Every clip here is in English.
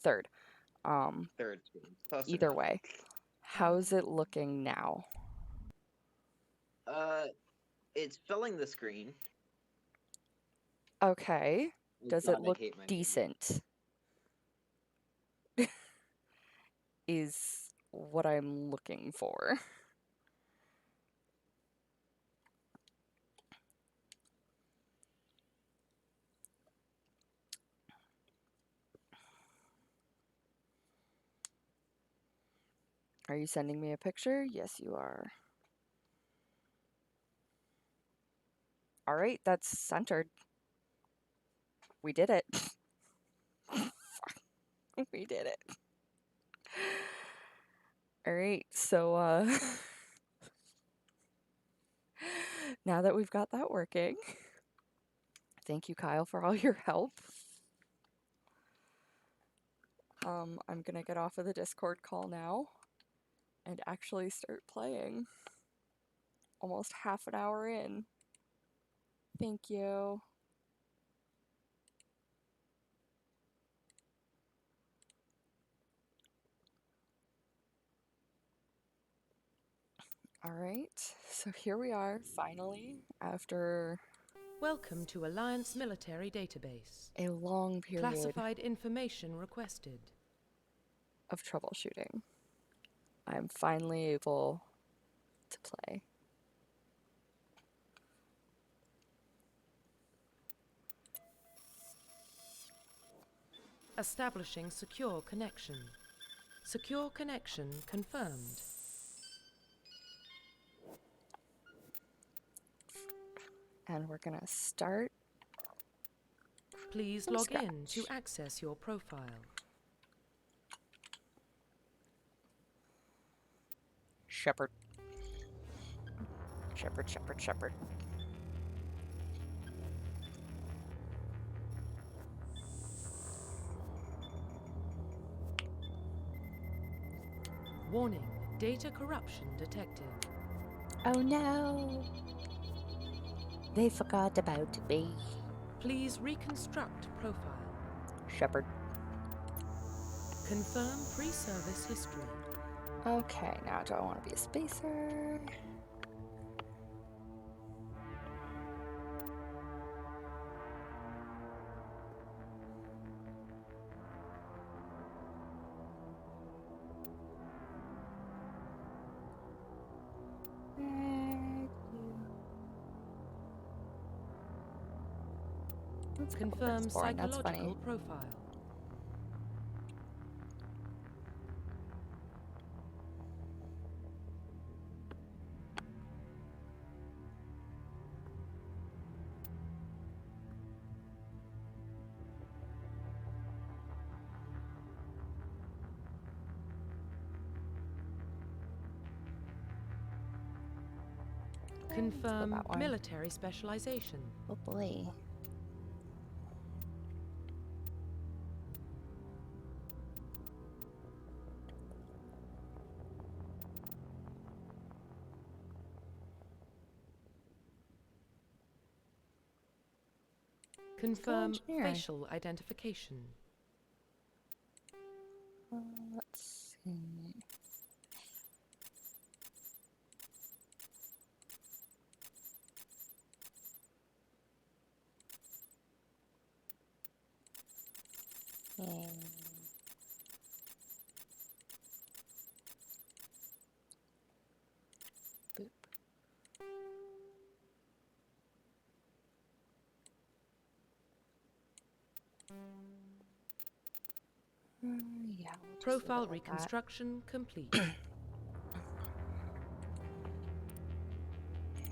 Third. Third screen. Close Either enough. way. How's it looking now? It's filling the screen. Okay. Does it God, I look hate my menu. decent? Is what I'm looking for. Are you sending me a picture? Yes, you are. All right, that's centered. We did it. We did it. All right, so now that we've got that working, thank you, Kyle, for all your help. I'm gonna get off of the Discord call now and actually start playing. Almost half an hour in. Thank you. All right, so here we are, finally, after Welcome to Alliance Military Database. a long period Classified information requested. of troubleshooting. I'm finally able to play. Establishing secure connection. Secure connection confirmed. And we're gonna start. Please from log in scratch. to access your profile. Shepherd. Shepherd, shepherd, shepherd. Warning, data corruption detected. Oh no! They forgot about me. Please reconstruct profile. Shepherd. Confirm pre-service history. Okay, now do I want to be a spacer? Confirm That's boring, that's psychological funny. profile. Confirm Confirm military specialization. Oh boy. Confirm engineer. facial identification. Let's see. Boop. Yeah. We'll just Profile leave it like that. reconstruction complete.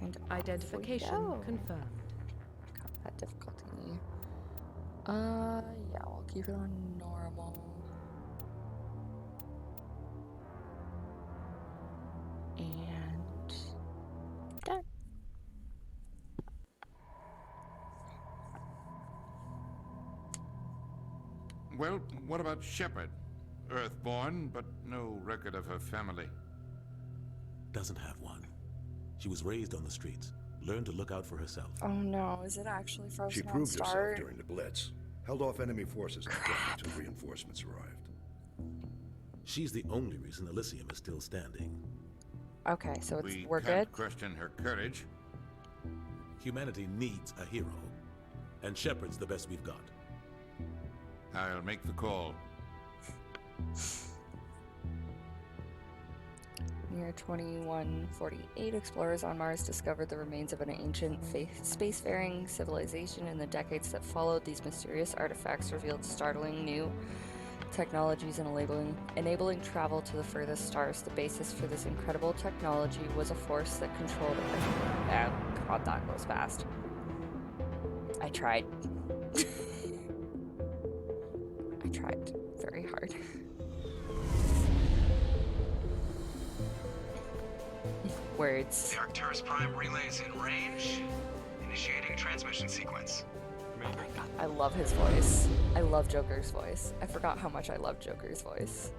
And Identification off we go. confirmed. Combat difficulty. Yeah, we'll keep it on normal. And done. Well, what about Shepard? Earthborn, but no record of her family. Doesn't have one. She was raised on the streets, learned to look out for herself. Oh no, is it actually She frozen on proved herself start? during the Blitz. held off enemy forces until reinforcements arrived. She's the only reason Elysium is still standing. Okay, so we're can't good. question her courage. Humanity needs a hero, and Shepard's the best we've got. I'll make the call. Near 2148, explorers on Mars discovered the remains of an ancient spacefaring civilization. In the decades that followed, these mysterious artifacts revealed startling new technologies and enabling travel to the furthest stars. The basis for this incredible technology was a force that controlled it. Oh god, that goes fast. I tried. I tried very hard. Words. The Arcturus Prime relay is in range. Initiating transmission sequence. Oh my god, I love his voice. I love Joker's voice. I forgot how much I love Joker's voice.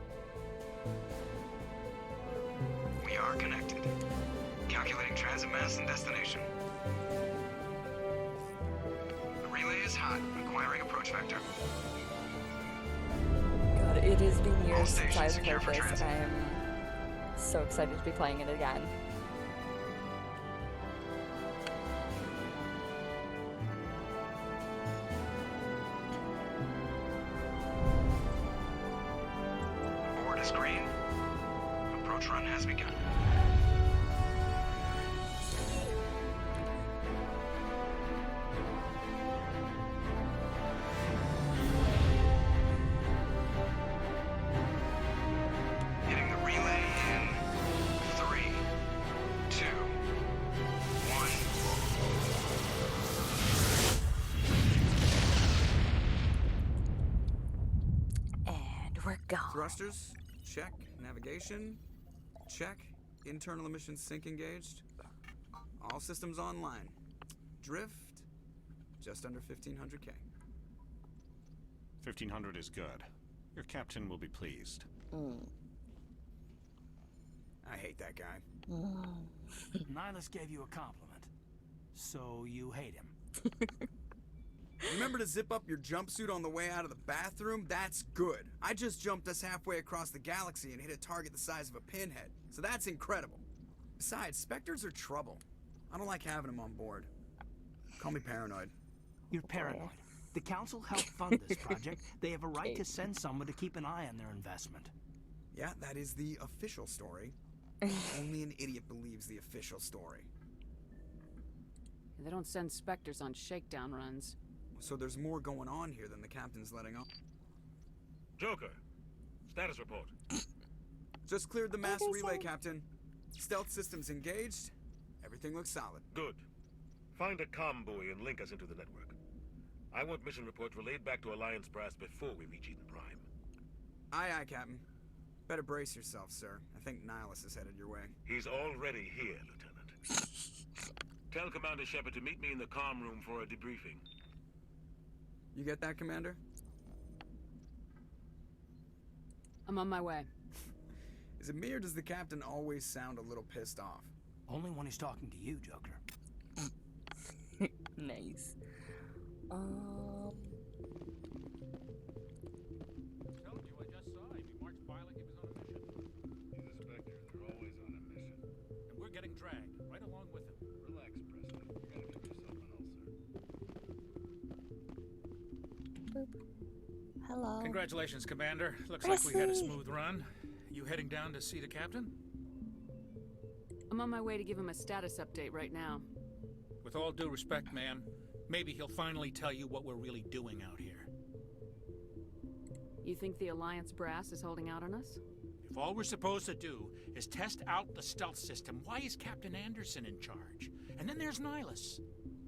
We are connected. Calculating transit mass and destination. The relay is hot. Acquiring approach vector. God, it has been years since stations I've secure played for this, transit. and I am so excited to be playing it again. Board is green. Approach run has begun. Hitting the relay in 3, 2, 1. And we're gone. Thrusters, check. Navigation, check. Internal emissions sync engaged. All systems online. Drift, just under 1500K. 1500 is good. Your captain will be pleased. I hate that guy. Nihilus gave you a compliment, so you hate him. Remember to zip up your jumpsuit on the way out of the bathroom? That's good. I just jumped us halfway across the galaxy and hit a target the size of a pinhead, so that's incredible. Besides, Spectres are trouble. I don't like having them on board. Call me paranoid. You're paranoid. The Council helped fund this project. They have a right to send someone to keep an eye on their investment. Yeah, that is the official story. Only an idiot believes the official story. They don't send Spectres on shakedown runs. So there's more going on here than the captain's letting on. Joker, status report. Just cleared the mass relay, Captain. Stealth systems engaged. Everything looks solid. Good. Find a comm buoy and link us into the network. I want mission reports relayed back to Alliance Brass before we reach Eden Prime. Aye, aye, Captain. Better brace yourself, sir. I think Nihilus is headed your way. He's already here, Lieutenant. Tell Commander Shepard to meet me in the comm room for a debriefing. You get that, Commander? I'm on my way. Is it me or does the Captain always sound a little pissed off? Only when he's talking to you, Joker. Nice. Told you, I just saw him. He marched by like he was on a mission. He's a Spectre. They're always on a mission. And we're getting dragged right along with him. Relax, Presley. You gotta give yourself an ulcer. Hello. Congratulations, Commander. Looks like we had a smooth run. You heading down to see the captain? I'm on my way to give him a status update right now. With all due respect, ma'am, maybe he'll finally tell you what we're really doing out here. You think the Alliance brass is holding out on us? If all we're supposed to do is test out the stealth system, why is Captain Anderson in charge? And then there's Nihilus.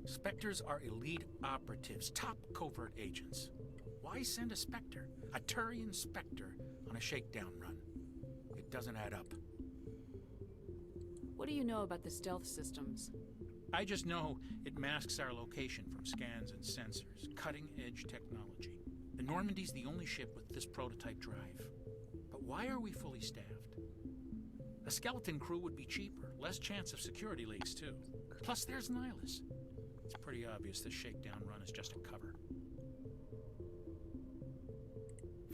Spectres are elite operatives, top covert agents. Why send a Spectre, a Turian Spectre, on a shakedown run? It doesn't add up. What do you know about the stealth systems? I just know it masks our location from scans and sensors, cutting-edge technology. The Normandy's the only ship with this prototype drive. But why are we fully staffed? A skeleton crew would be cheaper, less chance of security leaks too. Plus there's Nihilus. It's pretty obvious this shakedown run is just a cover.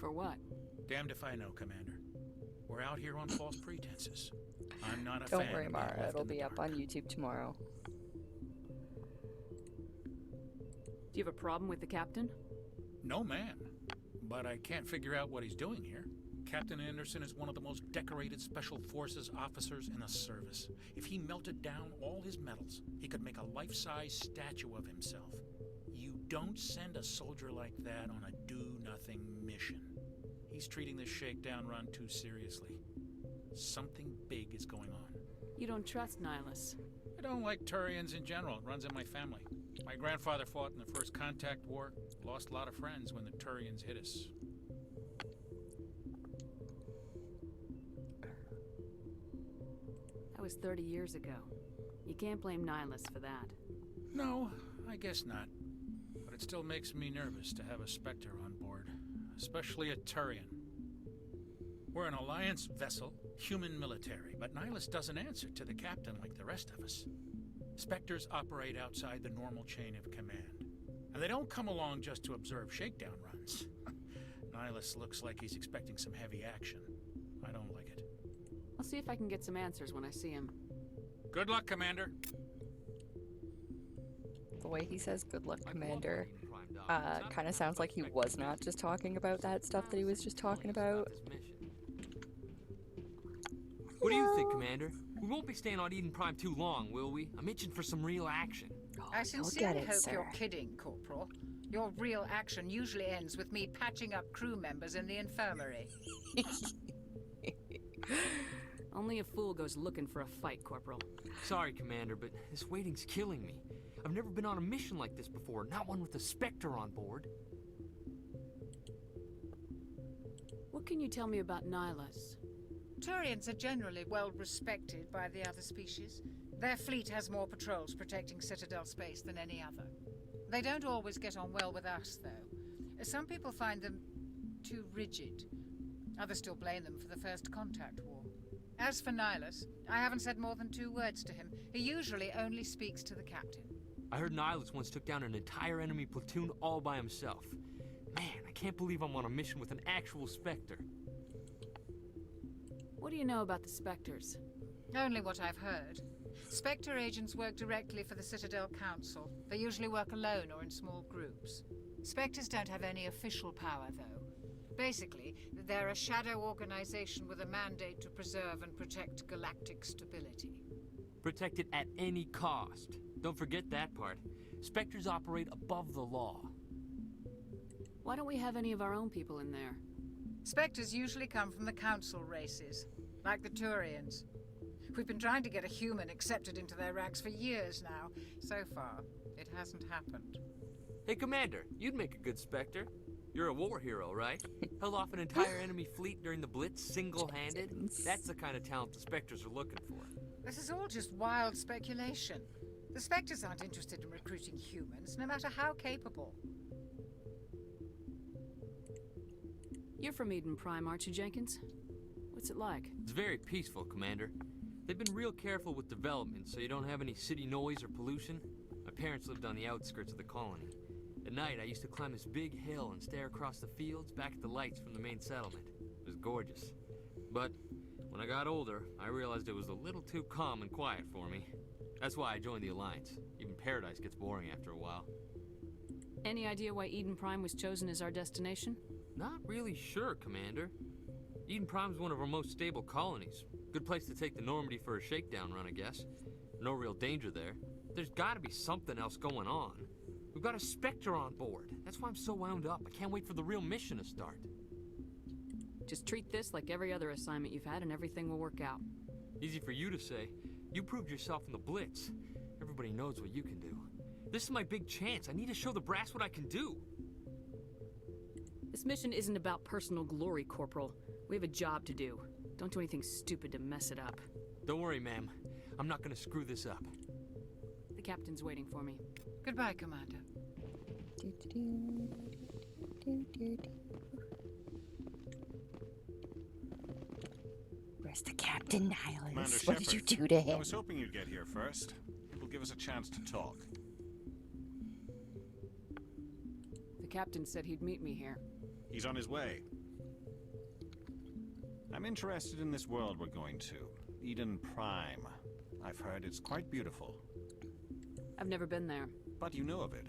For what? Damned if I know, Commander. We're out here on false pretenses. I'm not a Don't fan worry, of being Mara. left It'll in the be up dark. on YouTube tomorrow. Do you have a problem with the captain? No, ma'am. But I can't figure out what he's doing here. Captain Anderson is one of the most decorated Special Forces officers in the service. If he melted down all his medals, he could make a life-size statue of himself. You don't send a soldier like that on a do-nothing mission. He's treating this shakedown run too seriously. Something big is going on. You don't trust Nihilus. I don't like Turians in general. It runs in my family. My grandfather fought in the First Contact War. Lost a lot of friends when the Turians hit us. That was 30 years ago. You can't blame Nihilus for that. No, I guess not. But it still makes me nervous to have a Spectre on board. Especially a Turian. We're an Alliance vessel, human military, but Nihilus doesn't answer to the captain like the rest of us. Spectres operate outside the normal chain of command. And they don't come along just to observe shakedown runs. Nihilus looks like he's expecting some heavy action. I don't like it. I'll see if I can get some answers when I see him. Good luck, Commander. The way he says "good luck, Commander" kind of sounds like he was not just talking about that stuff that he was just talking about. What do you think, Commander? We won't be staying on Eden Prime too long, will we? I'm itching for some real action. I sincerely hope sir. you're kidding, Corporal. Your real action usually ends with me patching up crew members in the infirmary. Only a fool goes looking for a fight, Corporal. Sorry, Commander, but this waiting's killing me. I've never been on a mission like this before, not one with a Spectre on board. What can you tell me about Nihilus? Turians are generally well respected by the other species. Their fleet has more patrols protecting Citadel space than any other. They don't always get on well with us, though. Some people find them too rigid. Others still blame them for the First Contact War. As for Nihilus, I haven't said more than 2 words to him. He usually only speaks to the captain. I heard Nihilus once took down an entire enemy platoon all by himself. Man, I can't believe I'm on a mission with an actual Spectre. What do you know about the Spectres? Only what I've heard. Spectre agents work directly for the Citadel Council. They usually work alone or in small groups. Spectres don't have any official power, though. Basically, they're a shadow organization with a mandate to preserve and protect galactic stability. Protect it at any cost. Don't forget that part. Spectres operate above the law. Why don't we have any of our own people in there? Spectres usually come from the Council races, like the Turians. We've been trying to get a human accepted into their ranks for years now. So far, it hasn't happened. Hey, Commander, you'd make a good Spectre. You're a war hero, right? Held off an entire enemy fleet during the Blitz single-handed? That's the kind of talent the Spectres are looking for. This is all just wild speculation. The Spectres aren't interested in recruiting humans, no matter how capable. You're from Eden Prime, aren't you, Jenkins? What's it like? It's very peaceful, Commander. They've been real careful with development, so you don't have any city noise or pollution. My parents lived on the outskirts of the colony. At night, I used to climb this big hill and stare across the fields back at the lights from the main settlement. It was gorgeous. But when I got older, I realized it was a little too calm and quiet for me. That's why I joined the Alliance. Even Paradise gets boring after a while. Any idea why Eden Prime was chosen as our destination? Not really sure, Commander. Eden Prime's one of our most stable colonies. Good place to take the Normandy for a shakedown run, I guess. No real danger there. There's gotta be something else going on. We've got a Spectre on board. That's why I'm so wound up. I can't wait for the real mission to start. Just treat this like every other assignment you've had and everything will work out. Easy for you to say. You proved yourself in the Blitz. Everybody knows what you can do. This is my big chance. I need to show the brass what I can do. This mission isn't about personal glory, Corporal. We have a job to do. Don't do anything stupid to mess it up. Don't worry, ma'am. I'm not gonna screw this up. The captain's waiting for me. Goodbye, Commander. Where's the Captain Commander Nihilus? What did you Shepard, do to I him? was hoping you'd get here first. It will give us a chance to talk. The captain said he'd meet me here. He's on his way. I'm interested in this world we're going to. Eden Prime. I've heard it's quite beautiful. I've never been there. But you know of it.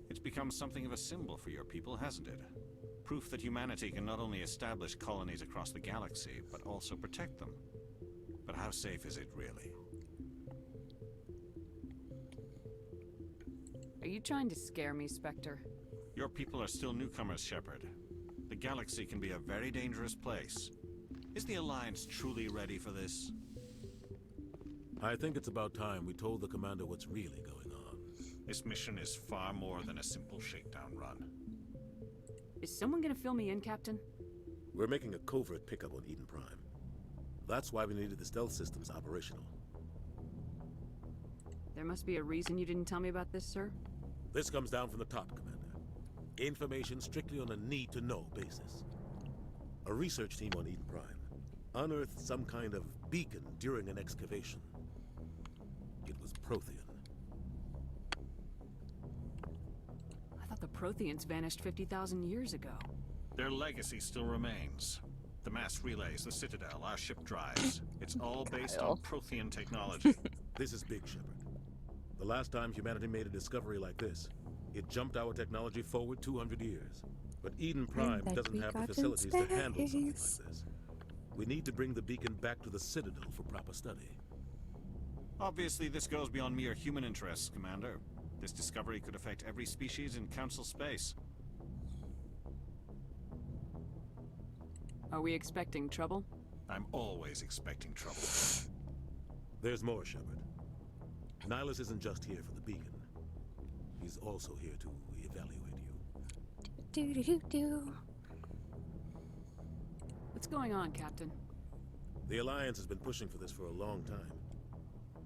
It's become something of a symbol for your people, hasn't it? Proof that humanity can not only establish colonies across the galaxy, but also protect them. But how safe is it, really? Are you trying to scare me, Spectre? Your people are still newcomers, Shepard. The galaxy can be a very dangerous place. Is the Alliance truly ready for this? I think it's about time we told the commander what's really going on. This mission is far more than a simple shakedown run. Is someone gonna fill me in, Captain? We're making a covert pickup on Eden Prime. That's why we needed the stealth systems operational. There must be a reason you didn't tell me about this, sir? This comes down from the top, Commander. Information strictly on a need-to-know basis. A research team on Eden Prime unearthed some kind of beacon during an excavation. It was Prothean. I thought the Protheans vanished 50,000 years ago. Their legacy still remains. The mass relays, the Citadel, our ship drives. It's all based on Prothean technology. This is big, Shepard. The last time humanity made a discovery like this, it jumped our technology forward 200 years. But Eden Prime doesn't have the facilities to handle something like this. We need to bring the beacon back to the Citadel for proper study. Obviously, this goes beyond mere human interests, Commander. This discovery could affect every species in Council space. Are we expecting trouble? I'm always expecting trouble. There's more, Shepard. Nihilus isn't just here for the beacon. He's also here to evaluate you. What's going on, Captain? The Alliance has been pushing for this for a long time.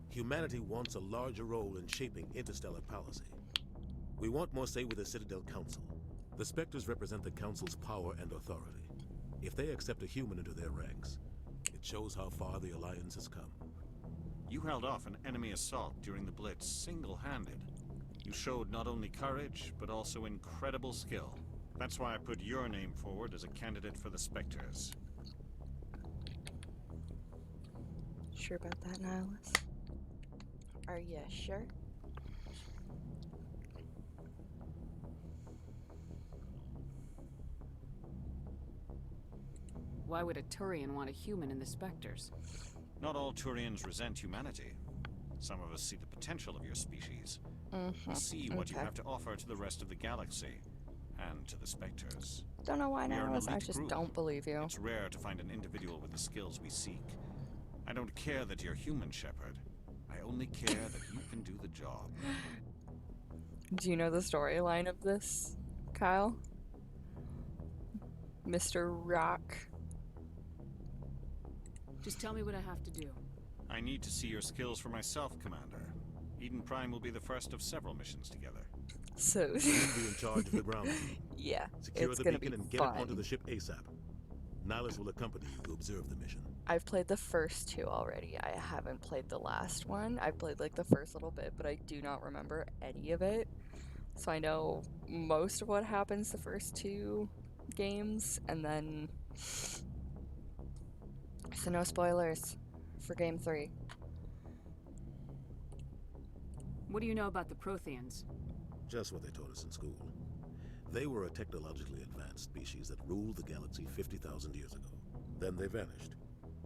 Humanity wants a larger role in shaping interstellar policy. We want more say with the Citadel Council. The Spectres represent the Council's power and authority. If they accept a human into their ranks, it shows how far the Alliance has come. You held off an enemy assault during the Blitz single-handed. You showed not only courage, but also incredible skill. That's why I put your name forward as a candidate for the Spectres. Sure about that, Nihilus? Are you sure? Why would a Turian want a human in the Spectres? Not all Turians resent humanity. Some of us see the potential of your species. See what you have to offer to the rest of the galaxy. And to the Spectres. Don't know why, Nihilus. I just don't believe you. It's rare to find an individual with the skills we seek. I don't care that you're human, Shepard. I only care that you can do the job. Do you know the storyline of this, Kyle? Mr. Rock. Just tell me what I have to do. I need to see your skills for myself, Commander. Eden Prime will be the first of several missions together. So you'll be in charge of the ground team. Yeah, secure it's the gonna beacon be and get fun. it onto the ship ASAP. Nihilus will accompany you to observe the mission. I've played the first two already. I haven't played the last one. I played like the first little bit, but I do not remember any of it. So I know most of what happens the first two games, and then so no spoilers for game 3. What do you know about the Protheans? Just what they taught us in school. They were a technologically advanced species that ruled the galaxy 50,000 years ago. Then they vanished.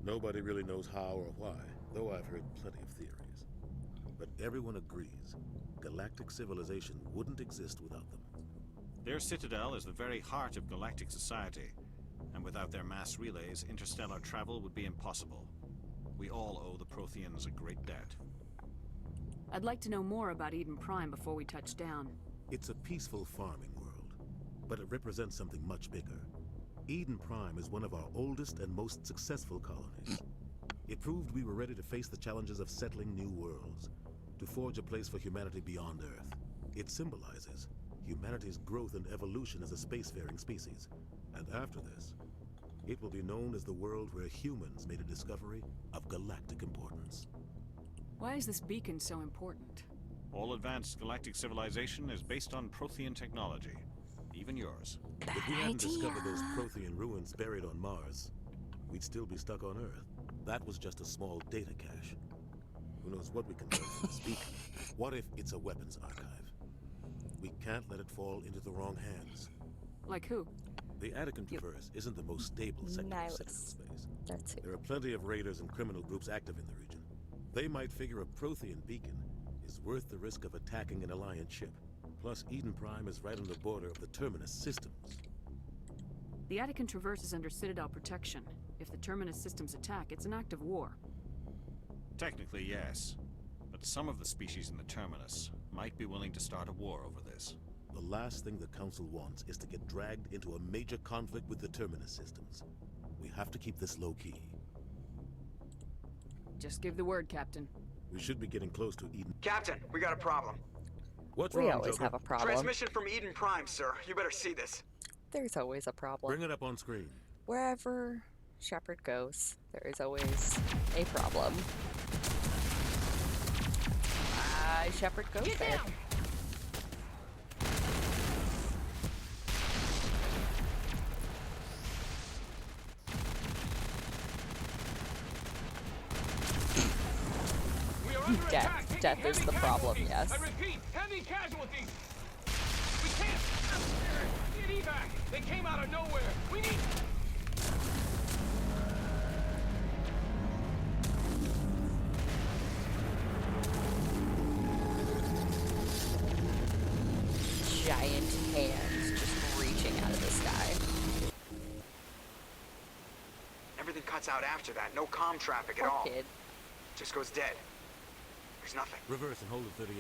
Nobody really knows how or why, though I've heard plenty of theories. But everyone agrees, galactic civilization wouldn't exist without them. Their citadel is the very heart of galactic society, and without their mass relays, interstellar travel would be impossible. We all owe the Protheans a great debt. I'd like to know more about Eden Prime before we touch down. It's a peaceful farming world, but it represents something much bigger. Eden Prime is one of our oldest and most successful colonies. It proved we were ready to face the challenges of settling new worlds, to forge a place for humanity beyond Earth. It symbolizes humanity's growth and evolution as a spacefaring species. And after this, it will be known as the world where humans made a discovery of galactic importance. Why is this beacon so important? All advanced galactic civilization is based on Prothean technology, even yours. If we hadn't discovered those Prothean ruins buried on Mars, we'd still be stuck on Earth. That was just a small data cache. Who knows what we can learn from this beacon? What if it's a weapons archive? We can't let it fall into the wrong hands. Like who? The Attican Traverse isn't the most stable sector of Citadel space. That's it. There are plenty of raiders and criminal groups active in the region. They might figure a Prothean beacon is worth the risk of attacking an Alliance ship. Plus, Eden Prime is right on the border of the Terminus systems. The Attican Traverse is under Citadel protection. If the Terminus systems attack, it's an act of war. Technically, yes. But some of the species in the Terminus might be willing to start a war over this. The last thing the Council wants is to get dragged into a major conflict with the Terminus systems. We have to keep this low-key. Just give the word, Captain. We should be getting close to Eden. Captain, we got a problem. What's We wrong, always Joker? have a problem. Transmission from Eden Prime, sir. You better see this. There's always a problem. Bring it up on screen. Wherever Shepard goes, there is always a problem. Shepard goes Get there. down! We are under Death. attack. Taking Death is heavy the problem, casualties. yes. I repeat, heavy casualties. We can't get evac. They came out of nowhere. We need. Giant hands just reaching out of the sky. Everything cuts out after that. No comm traffic at Poor all. kid. Just goes dead. There's nothing. Reverse and hold at 38.5.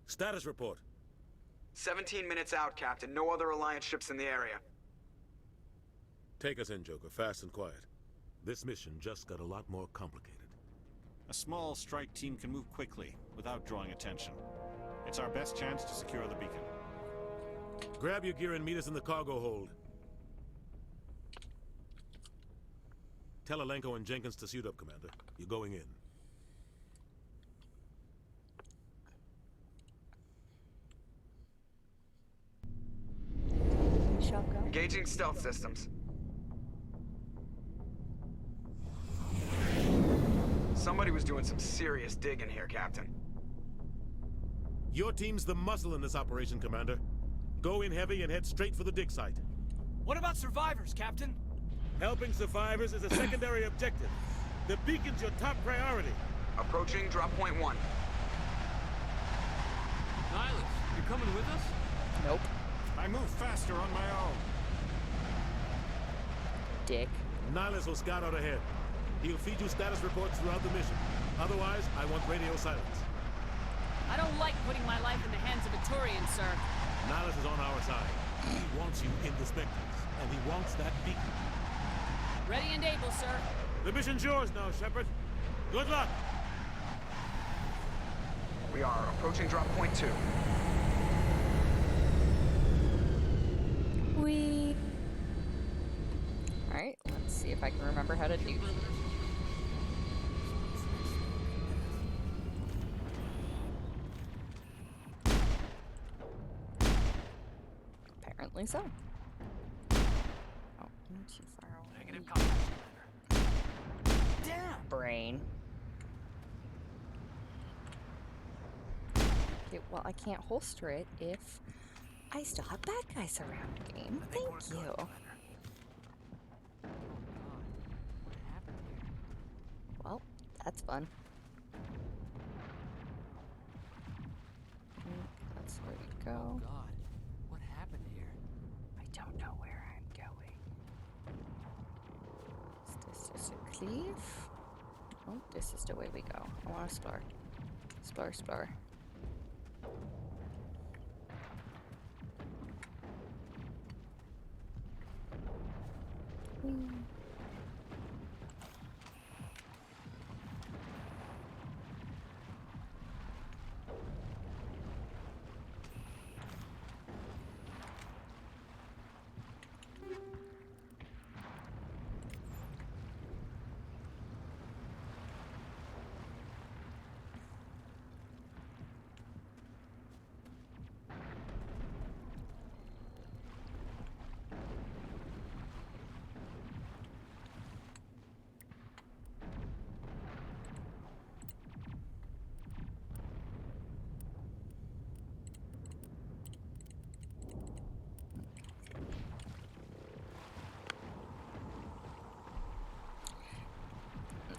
Status report. 17 minutes out, Captain. No other Alliance ships in the area. Take us in, Joker, fast and quiet. This mission just got a lot more complicated. A small strike team can move quickly, without drawing attention. It's our best chance to secure the beacon. Grab your gear and meet us in the cargo hold. Tell Alenko and Jenkins to suit up, Commander. You're going in. We shall go. Engaging stealth systems. Somebody was doing some serious digging here, Captain. Your team's the muscle in this operation, Commander. Go in heavy and head straight for the dig site. What about survivors, Captain? Helping survivors is a secondary objective. The beacon's your top priority. Approaching drop point 1. Nihilus, you're coming with us? Nope. I move faster on my own. Dick. Nihilus will scout out ahead. He'll feed you status reports throughout the mission. Otherwise, I want radio silence. I don't like putting my life in the hands of a Turian, sir. Nihilus is on our side. He wants you in the Spectres, and he wants that beacon. Ready and able, sir. The mission's yours now, Shepard. Good luck! We are approaching drop point 2. We. Alright, let's see if I can remember how to do this. Apparently so. Oh, not too far away. Negative contact, Damn! Brain. Okay, well, I can't holster it if I still have bad guys around. Game. Thank you. Well, that's fun. That's where we go. Oh God, what happened here? I don't know where I'm going. Is this just a cliff? Oh, this is the way we go. I want to explore. Explore, explore. Whee.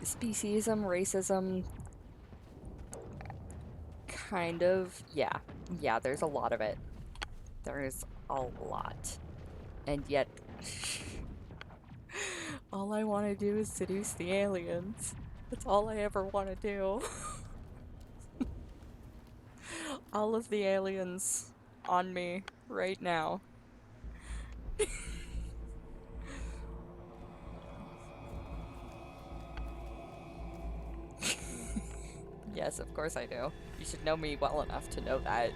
speciesism, racism, kind of, yeah, there's a lot of it. There's a lot. And yet, all I want to do is seduce the aliens. That's all I ever want to do. All of the aliens on me right now. Yes, of course I do. You should know me well enough to know that.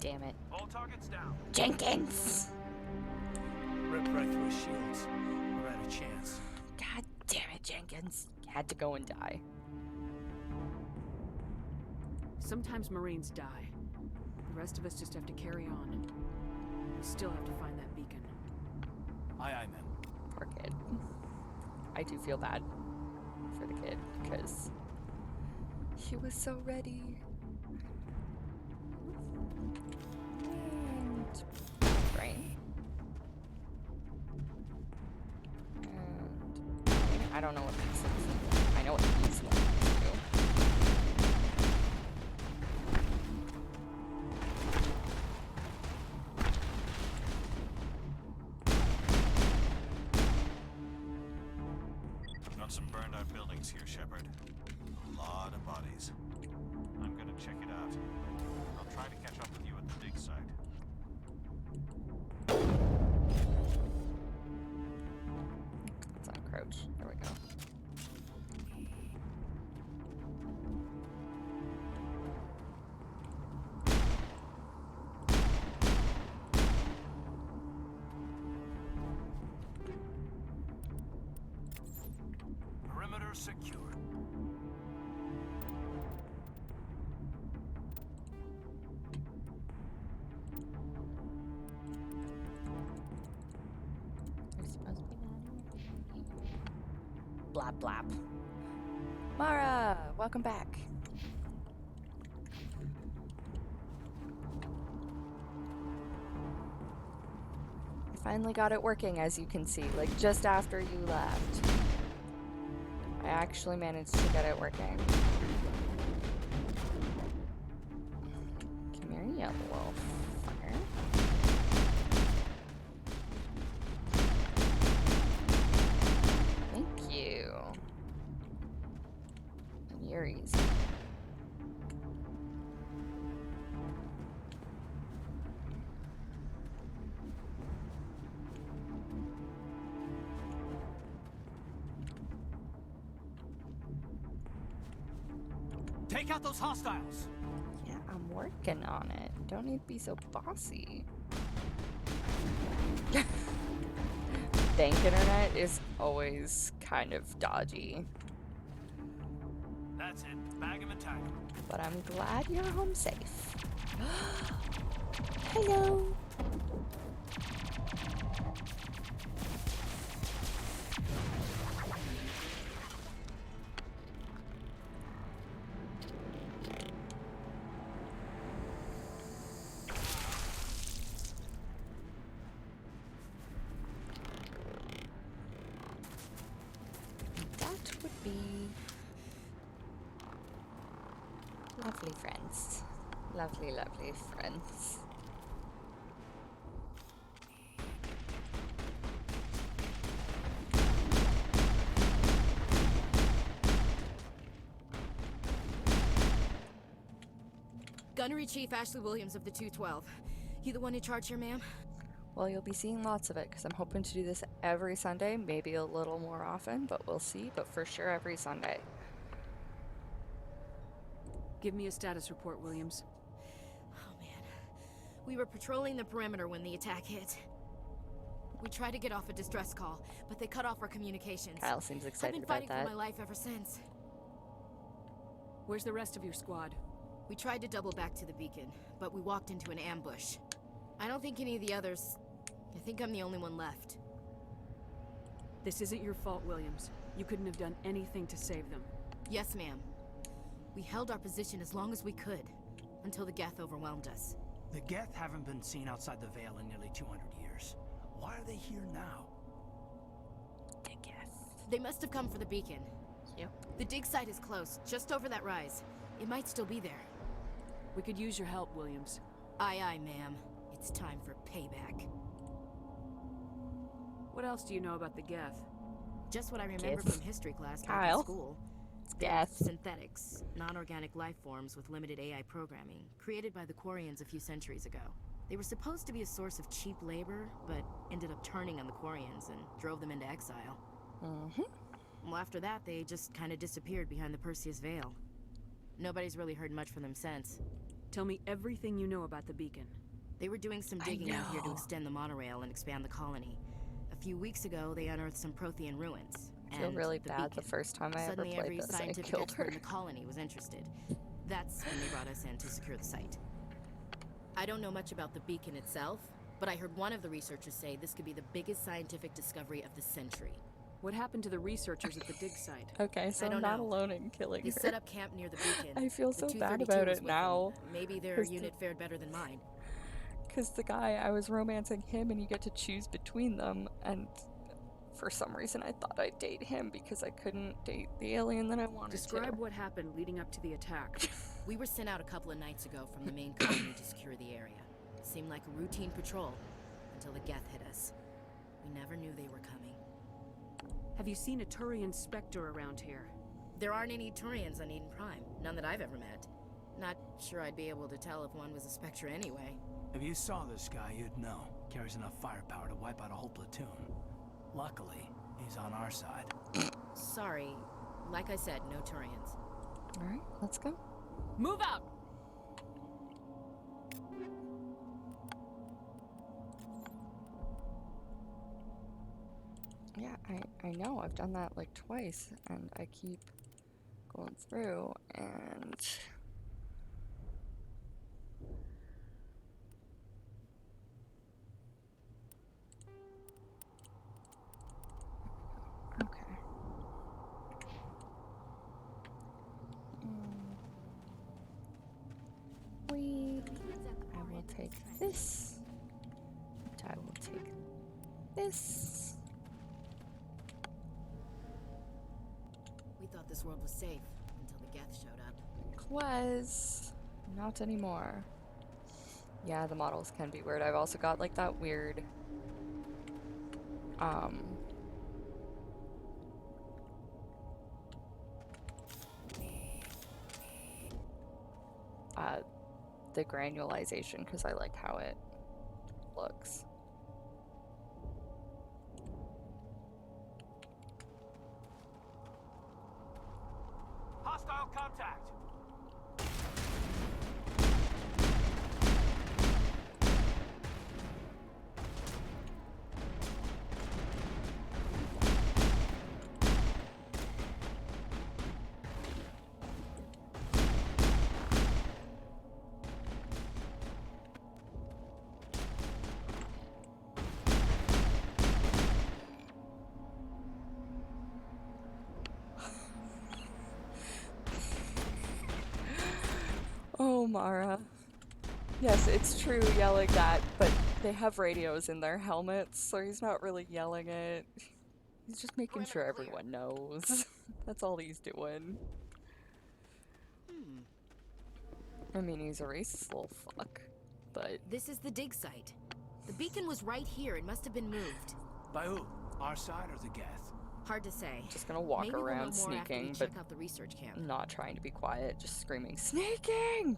Damn it. All targets down. Jenkins! Ripped right through his shields. We're out of chance. God damn it, Jenkins. Had to go and die. Sometimes Marines die. The rest of us just have to carry on. We still have to find that beacon. Aye, aye, ma'am. Poor kid. I do feel bad for the kid, because he was so ready. And brain. And I don't know what this is. I know what these ones do. Got some burned out buildings here, Shepard. A lot of bodies. I'm gonna check it out. I'll try to catch up with you at the dig site. Let's uncroach. There we go. Perimeter secured. There's supposed to be that. Blap blap. Mara, welcome back. I finally got it working, as you can see, like just after you left. I actually managed to get it working. Come here, you little fucker. Thank you. And you're easy. Take out those hostiles. Yeah, I'm working on it. Don't need to be so bossy. Bank internet is always kind of dodgy, That's it. Bag him and tag him. but I'm glad you're home safe. Hello. That would be lovely friends. Lovely, lovely friends. Gunnery Chief Ashley Williams of the 212. You the one in charge here, ma'am? Well, you'll be seeing lots of it, because I'm hoping to do this every Sunday, maybe a little more often, but we'll see, but for sure every Sunday. Give me a status report, Williams. Oh, man. We were patrolling the perimeter when the attack hit. We tried to get off a distress call, but they cut off our communications. Kyle seems excited I've been about fighting that. for my life ever since. Where's the rest of your squad? We tried to double back to the beacon, but we walked into an ambush. I don't think any of the others... I think I'm the only one left. This isn't your fault, Williams. You couldn't have done anything to save them. Yes, ma'am. We held our position as long as we could, until the Geth overwhelmed us. The Geth haven't been seen outside the Veil in nearly 200 years. Why are they here now? The Geth. They must have come for the beacon. Yep. The dig site is close, just over that rise. It might still be there. We could use your help, Williams. Aye, aye, ma'am. It's time for payback. What else do you know about the Geth? Just what I remember Geth. from history class back Kyle. in school. They're Geth. synthetics, non-organic life forms with limited AI programming, created by the Quarians a few centuries ago. They were supposed to be a source of cheap labor, but ended up turning on the Quarians and drove them into exile. Well, after that, they just kind of disappeared behind the Perseus Veil. Nobody's really heard much from them since. Tell me everything you know about the beacon. They were doing some digging out here to extend the monorail and expand the colony. A few weeks ago, they unearthed some Prothean ruins. I feel and really the bad the beacon. first time I ever Suddenly, played every this. I scientific killed expert her. in the colony was interested. That's when they brought us in to secure the site. I don't know much about the beacon itself, but I heard one of the researchers say this could be the biggest scientific discovery of the century. What happened to the researchers at the dig site? Okay, so I I'm don't not know. alone in killing They her. set up camp near the beacon. I feel The so bad 232 about was it with now. them. Maybe their 'Cause unit fared better than mine. Because the guy, I was romancing him and you get to choose between them, and for some reason I thought I'd date him because I couldn't date the alien that I wanted Describe to. what happened leading up to the attack. We were sent out a couple of nights ago from the main colony to secure the area. It seemed like a routine patrol until the Geth hit us. We never knew they were coming. Have you seen a Turian Spectre around here? There aren't any Turians on Eden Prime. None that I've ever met. Not sure I'd be able to tell if one was a Spectre anyway. If you saw this guy, you'd know. Carries enough firepower to wipe out a whole platoon. Luckily, he's on our side. Sorry. Like I said, no Turians. Alright, let's go. Move out! Yeah, I know. I've done that like twice, and I keep going through, and... Okay. I will take this. And I will take this. We thought this world was safe until the Geth showed up. Was not anymore. Yeah, the models can be weird. I've also got like that weird the granulization because I like how it looks. Hostile contact! Oh, Mara. Yes, it's true yelling that, but they have radios in their helmets, so he's not really yelling it. He's just making sure everyone knows. That's all he's doing. I mean, he's a racist little fuck, but... This is the dig site. The beacon was right here. It must have been moved. By who? Our side or the Geth? Hard to say. Just gonna walk Maybe around we'll know more after we sneaking, check but out the research camp. not trying to be quiet, just screaming, "Sneaking!"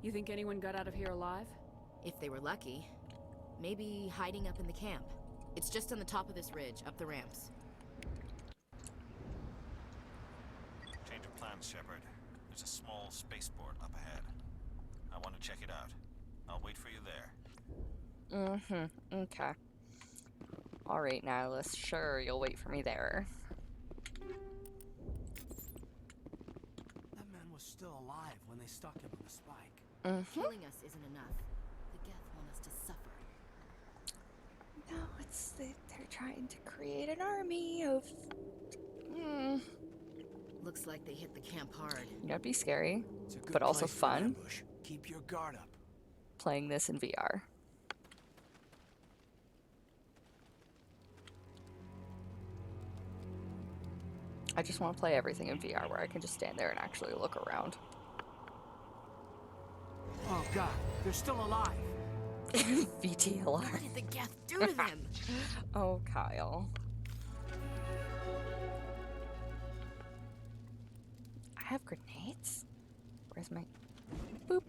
You think anyone got out of here alive? If they were lucky. Maybe hiding up in the camp. It's just on the top of this ridge, up the ramps. Change of plans, Shepard. There's a small spaceport up ahead. I want to check it out. I'll wait for you there. Okay. Alright, Nihilus, sure, you'll wait for me there. That man was still alive when they stuck him on the spike. Killing us isn't enough. The Geth want us to suffer. No, it's they're trying to create an army of... Looks like they hit the camp hard. That'd be scary, It's a good but also place for an fun, ambush. Keep your guard up. playing this in VR. I just want to play everything in VR where I can just stand there and actually look around. Oh god, they're still alive. VTLR. What did the Geth do to them? Oh, Kyle. I have grenades? Where's my... Boop.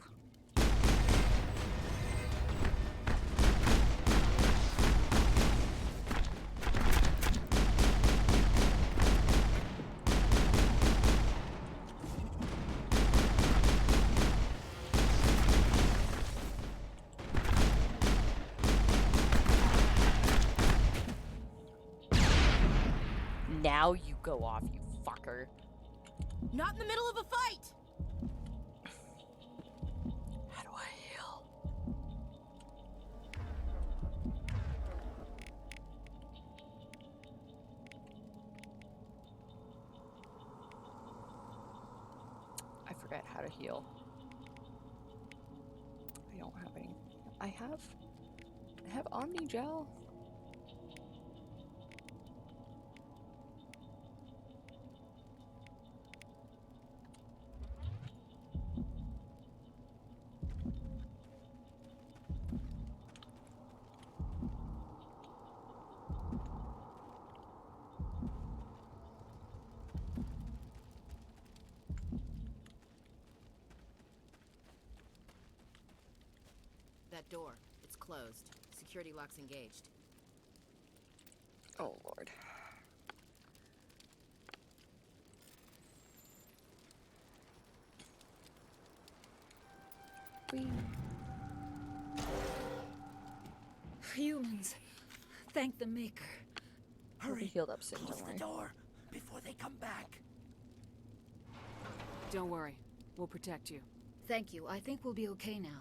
Now you go off, you fucker. Not in the middle of a fight! How do I heal? I forget how to heal. I don't have any. I have Omni Gel. That door, it's closed. Security lock's engaged. Oh, Lord. Humans, thank the Maker. We'll be healed up soon, Close don't worry. the door before they come back. Don't worry. We'll protect you. Thank you. I think we'll be okay now.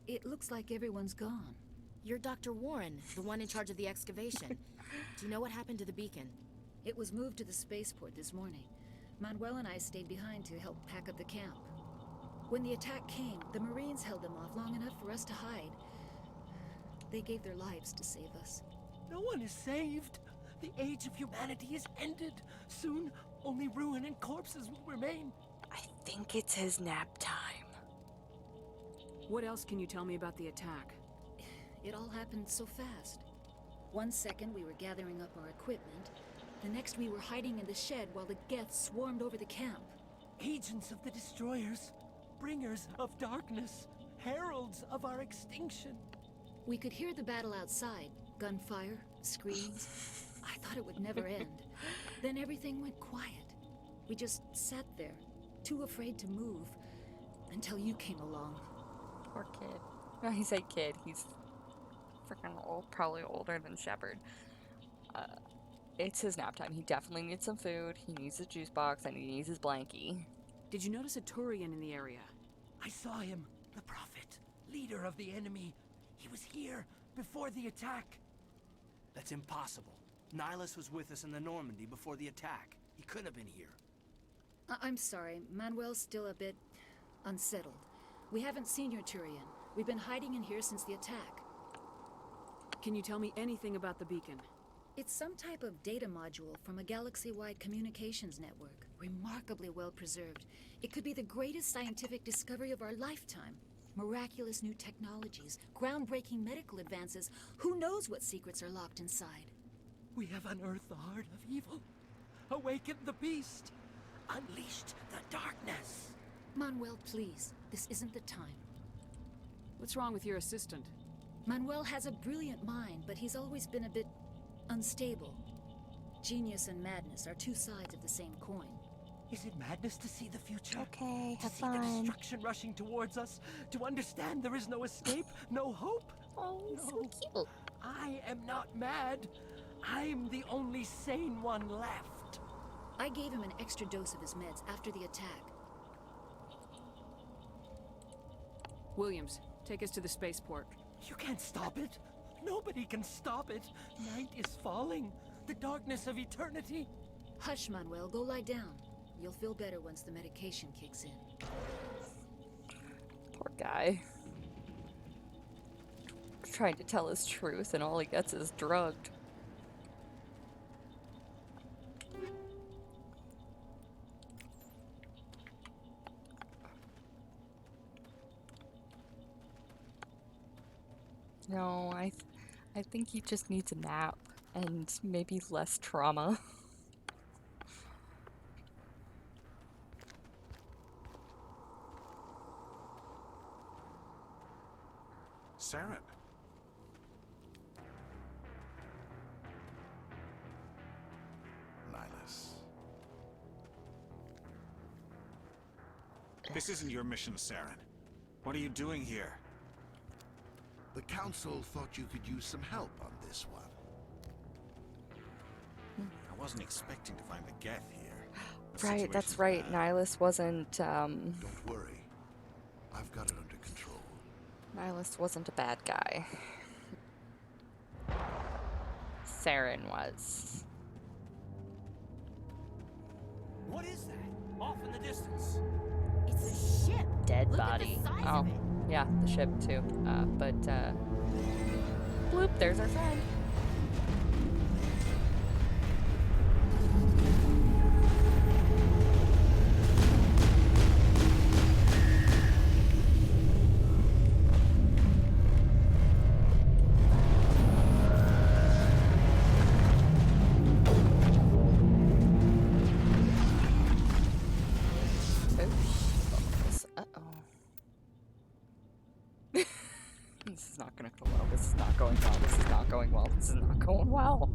It looks like everyone's gone. You're Dr. Warren, the one in charge of the excavation. Do you know what happened to the beacon? It was moved to the spaceport this morning. Manuel and I stayed behind to help pack up the camp. When the attack came, the Marines held them off long enough for us to hide. They gave their lives to save us. No one is saved. The age of humanity is ended. Soon, only ruin and corpses will remain. I think it's his nap time. What else can you tell me about the attack? It all happened so fast. 1 second we were gathering up our equipment. The next we were hiding in the shed while the Geth swarmed over the camp. Agents of the destroyers, bringers of darkness, heralds of our extinction. We could hear the battle outside. Gunfire, screams. I thought it would never end. Then everything went quiet. We just sat there, too afraid to move, until you came along. Poor kid. No, he said kid. He's freaking old, probably older than Shepard. It's his nap time. He definitely needs some food. He needs a juice box, and he needs his blankie. Did you notice a Turian in the area? I saw him, the Prophet, leader of the enemy. He was here before the attack. That's impossible. Nihilus was with us in the Normandy before the attack. He couldn't have been here. I'm sorry. Manuel's still a bit unsettled. We haven't seen your Turian. We've been hiding in here since the attack. Can you tell me anything about the beacon? It's some type of data module from a galaxy-wide communications network. Remarkably well preserved. It could be the greatest scientific discovery of our lifetime. Miraculous new technologies, groundbreaking medical advances. Who knows what secrets are locked inside? We have unearthed the heart of evil, awakened the beast, unleashed the darkness. Manuel, please. This isn't the time. What's wrong with your assistant? Manuel has a brilliant mind, but he's always been a bit unstable. Genius and madness are two sides of the same coin. Is it madness to see the future? Okay, to have see fun. the destruction rushing towards us? To understand there is no escape, no hope? Oh, no. so cute. I am not mad. I'm the only sane one left. I gave him an extra dose of his meds after the attack. Williams, take us to the spaceport. You can't stop it. Nobody can stop it. Night is falling. The darkness of eternity. Hush, Manuel. Go lie down. You'll feel better once the medication kicks in. Poor guy. Trying to tell his truth and all he gets is drugged. No, I think he just needs a nap and maybe less trauma. Saren. Nihilus. This isn't your mission, Saren. What are you doing here? The Council thought you could use some help on this one. I wasn't expecting to find the Geth here. Right, that's right. Nihilus wasn't, Don't worry. I've got it under control. Nihilus wasn't a bad guy. Saren was. What is that? Off in the distance. It's a ship. Dead Look at body. the size Oh, of it. yeah, the ship too. Bloop, there's our friend. This is not gonna go well. This is not going well. This is not going well. This is not going well.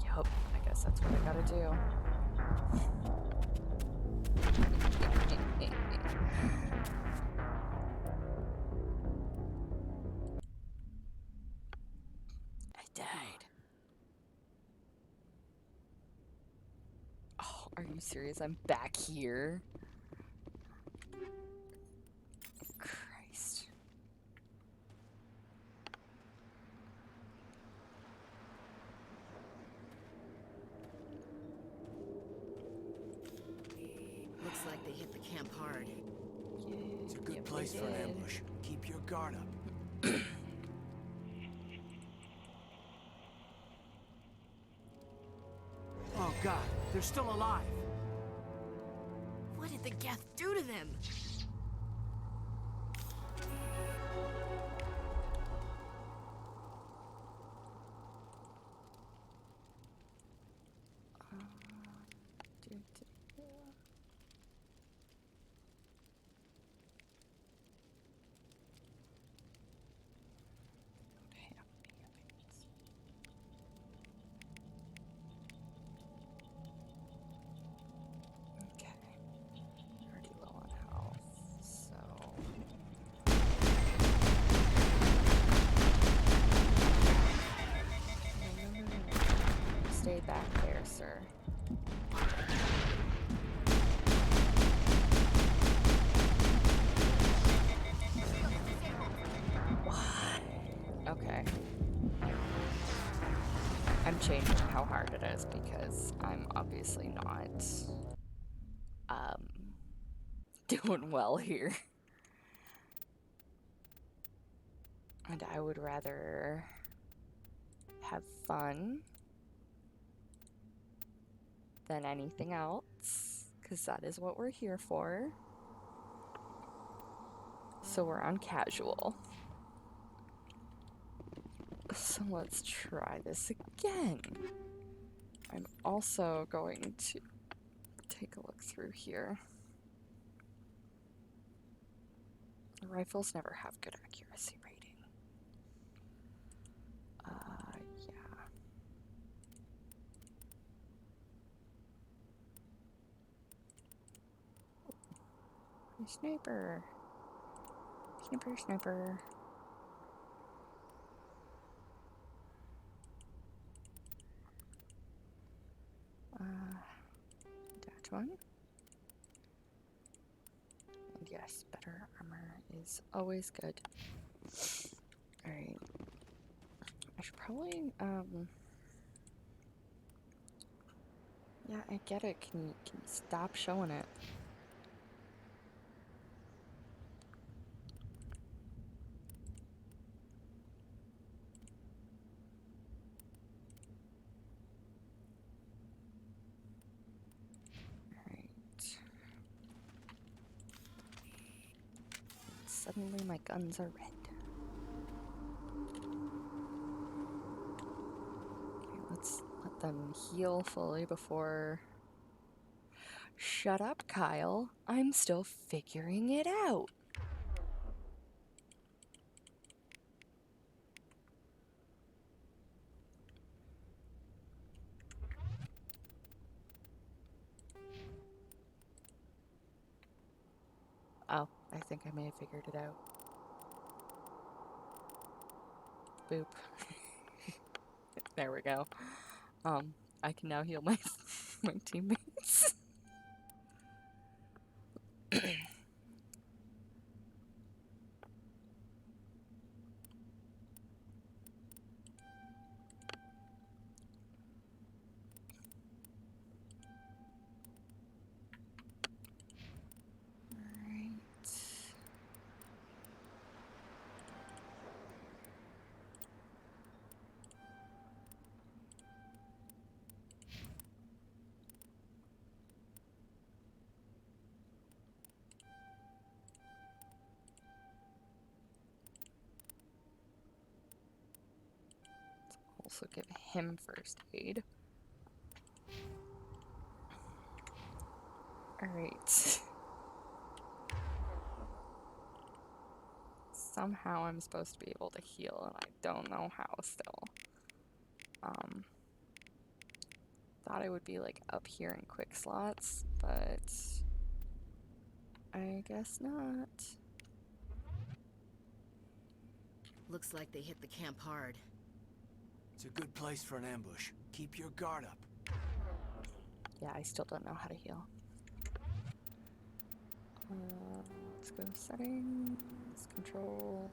Yup, I guess that's what I gotta do. I died. Oh, are you serious? I'm back here? Christ. Looks like they hit the camp hard. It's a good place for an ambush. Keep your guard up. Oh God, they're still alive. What did the Geth do to them? Already low on health, so no. Stay back there, sir. Okay. I'm changing how hard it is because I'm obviously not doing well here. And I would rather have fun than anything else, because that is what we're here for. So we're on casual. So let's try this again. I'm also going to take a look through here. The rifles never have good accuracy rating. Yeah. Sniper. Sniper, sniper. Come on. And yes, better armor is always good. Alright. I should probably, yeah, I get it. Can you stop showing it? Suddenly my guns are red. Okay, let's let them heal fully before... Shut up, Kyle. I'm still figuring it out. Oh, I think I may have figured it out. Boop. There we go. I can now heal my my teammates. Also give him first aid. Alright. Somehow I'm supposed to be able to heal, and I don't know how still. Thought I would be like up here in quick slots, but I guess not. Looks like they hit the camp hard. It's a good place for an ambush. Keep your guard up. Yeah, I still don't know how to heal. Let's go settings, controls.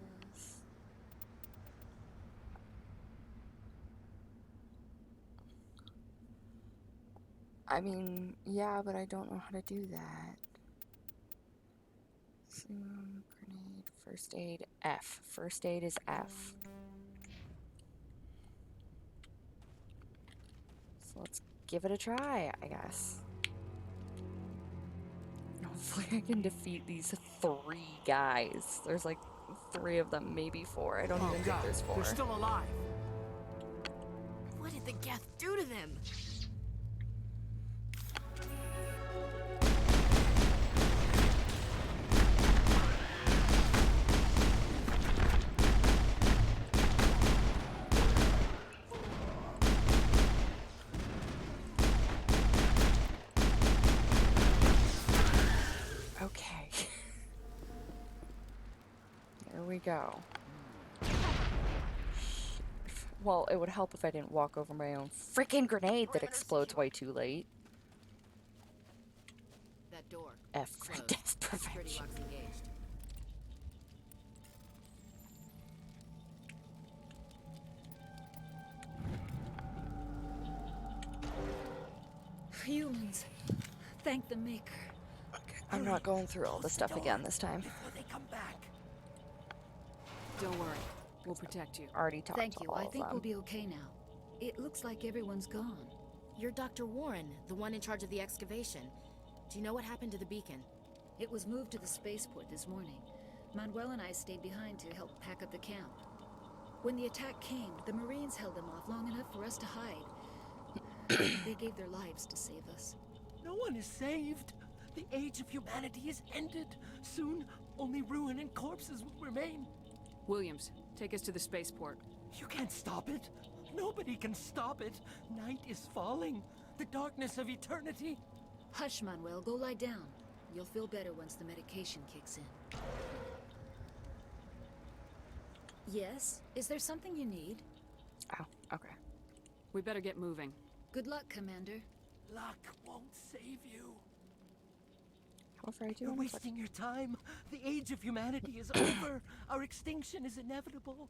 I mean, yeah, but I don't know how to do that. Grenade, first aid, F. First aid is F. So let's give it a try, I guess. Hopefully I can defeat these 3 guys. There's like 3 of them, maybe 4. I don't even think there's 4. They're still alive. What did the Geth do to them? Okay. There we go. Well, it would help if I didn't walk over my own freaking grenade that explodes way too late. That door. F for death prevention. Locks engaged. Humans. Thank the Maker. I'm not going through all the stuff again this time. Before they come back. Don't worry. We'll protect you. Already talked Thank to you. all I of think them. we'll be okay now. It looks like everyone's gone. You're Dr. Warren, the one in charge of the excavation. Do you know what happened to the beacon? It was moved to the spaceport this morning. Manuel and I stayed behind to help pack up the camp. When the attack came, the Marines held them off long enough for us to hide. They gave their lives to save us. No one is saved. The age of humanity is ended. Soon, only ruin and corpses will remain. Williams, take us to the spaceport. You can't stop it. Nobody can stop it. Night is falling. The darkness of eternity. Hush, Manuel. Go lie down. You'll feel better once the medication kicks in. Yes? Is there something you need? Oh, okay. We better get moving. Good luck, Commander. Luck won't save you. However, I do You're want to wasting your time. The age of humanity is over. Our extinction is inevitable.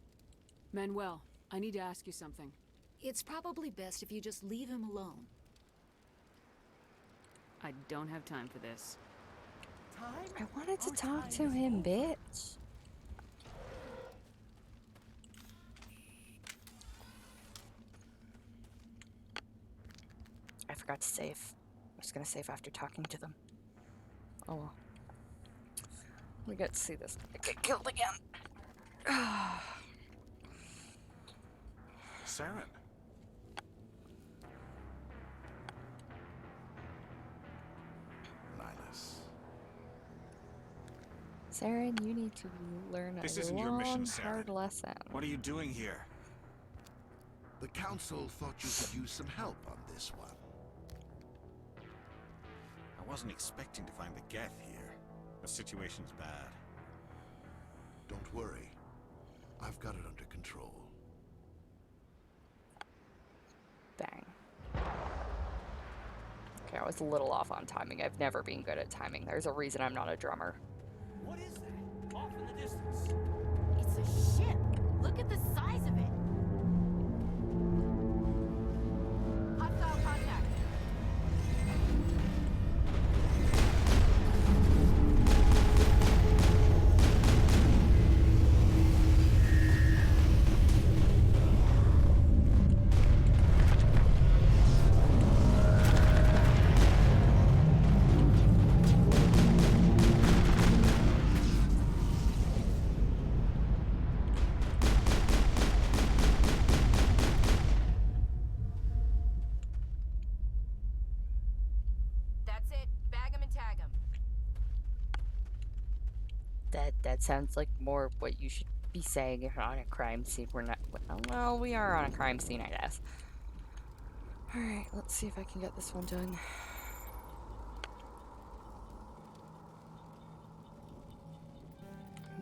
Manuel, I need to ask you something. It's probably best if you just leave him alone. I don't have time for this. I wanted to talk to him, bitch. I forgot to save. I was gonna save after talking to them. Oh well. We get to see this guy get killed again. Saren. Nihilus. Saren, you need to learn This a isn't your mission, long, Saren. hard lesson. What are you doing here? The Council thought you could use some help on this one. I wasn't expecting to find the Geth here. The situation's bad. Don't worry. I've got it under control. Bang. Okay, I was a little off on timing. I've never been good at timing. There's a reason I'm not a drummer. What is that? Off in the distance. It's a ship. Look at the size of it. Hostile contact. That's it. Bag 'em and tag 'em. That sounds like more what you should be saying if on a crime scene. We're not. Well, we are on a crime scene, I guess. All right, let's see if I can get this one done.